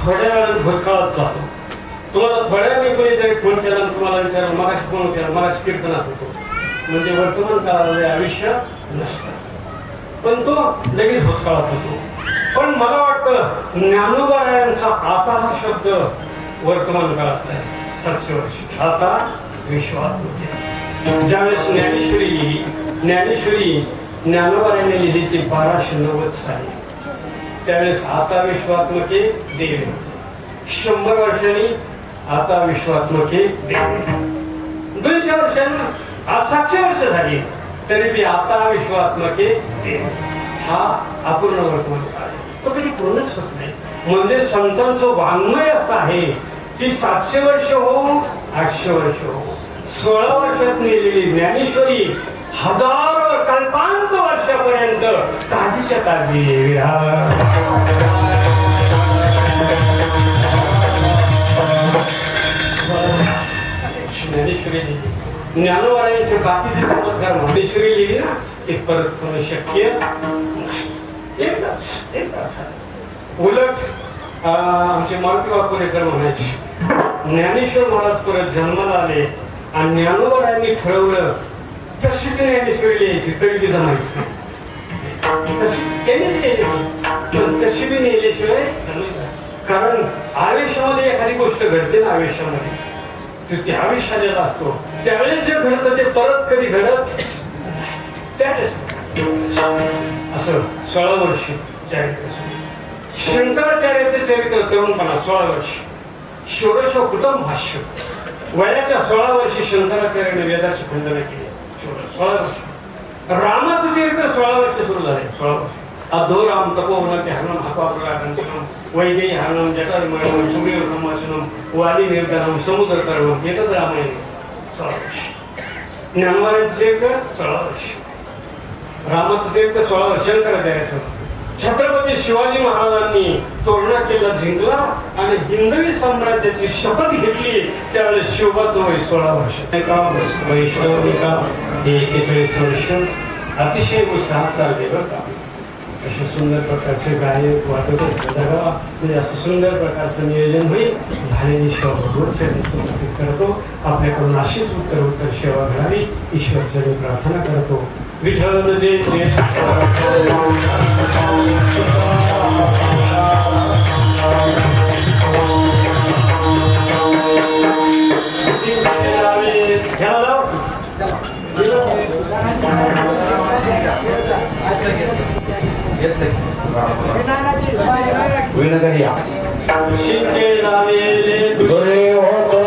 थोड्या वेळाने भूतकाळात जातो. तुम्हाला थोड्या वेळाने कोणी जरी फोन केला, तुम्हाला विचारलं मगाशी फोन केला, मगाशी कीर्तनात होतो, म्हणजे वर्तमान काळामध्ये आयुष्य नसतं, पण तो लगेच भूतकाळात होतो. पण मला वाटतं ज्ञानोबा यांचा आता हा शब्द वर्तमान काळात आहे. 700 वर्ष आता विश्वात्मक. ज्यावेळेस ज्ञानेश्वरी लिहिली, ज्ञानेश्वरी ज्ञानोबा यांनी लिहिली ती 1290 साली. त्यावेळेस आता विश्वात्मके देव. 100 वर्षांनी आता विश्वात्मके देव. 200 वर्षांना आज 700 वर्ष झाली तरी बी आता विश्वात्मके देव. हा अपूर्ण वर्तमान काळ आहे, तो कधी पूर्णच होत नाही. म्हणजे संतांचं वाङ्मय असं आहे की 700 वर्ष हो, 800 वर्ष हो, 16 वर्षात लिहिलेली ज्ञानेश्वरी हजारो कल्पांत वर्षापर्यंत ताजीच्या ताजी. ज्ञानेश्वरी ज्ञानोबायांचे बाकीचे चमत्कार ज्ञानेश्वरी लिहिली ना, ते परत होणं शक्य नाही. एकदाच उलट आमचे मारुती बापुरेकर म्हणायचे, ज्ञानेश्वर महाराज परत जन्माला आले आणि ज्ञानोबायांनी ठरवलं तशीच ज्ञानेश्वरी लिहायची तरी बी जमायचं. त्यांनीच लिहिली, पण तशी बी लिहिल्याशिवाय. कारण आयुष्यामध्ये एखादी गोष्ट घडते ना, आयुष्यामध्ये ते आयुष्याला असतो, त्यावेळेस जे घडतं ते परत कधी घडत त्यावेळेस. असं 16 वर्ष शंकराचार्याचे चरित्र तरुणपणा 16 वर्ष. षोडश कुटुंब भाष्य वयाच्या 16 वर्षी शंकराचार्याने वेदाची खंडना केली. 16 वर्ष. रामाचं चरित्र 16 वर्ष सुरू झाले. 16 वर्ष. अधो राम तपोवन ते हनुमान हातवापला वैदेही हरणम जटाभिमानम सुग्रीव संभाषणम वाली निर्धारम समुद्रतरणम एतद् रामायण 16 वर्ष. ज्ञानवाराचं तीर्थ 16 वर्ष, रामाचं तीर्थ 16 वर्ष, शंकराचार्याचं. छत्रपती शिवाजी महाराजांनी तोरणा किल्ला जिंकला आणि हिंदवी साम्राज्याची शपथ घेतली त्यावेळेस शिवबाचं वय 16 वर्ष. वैष्णविका हे 41 वर्ष अतिशय उत्साहात चालले बरं का. अशा सुंदर प्रकारचे गायक वादक म्हणजे असं सुंदर प्रकारचं नियोजन होईल. झालेली सेवा करतो. आपल्याकडून अशीच उत्तर सेवा घडावी ईश्वरचरणी प्रार्थना करतो. विठ्ठल जय जय. विनगरिया शिंदे लावेले दुरे होतो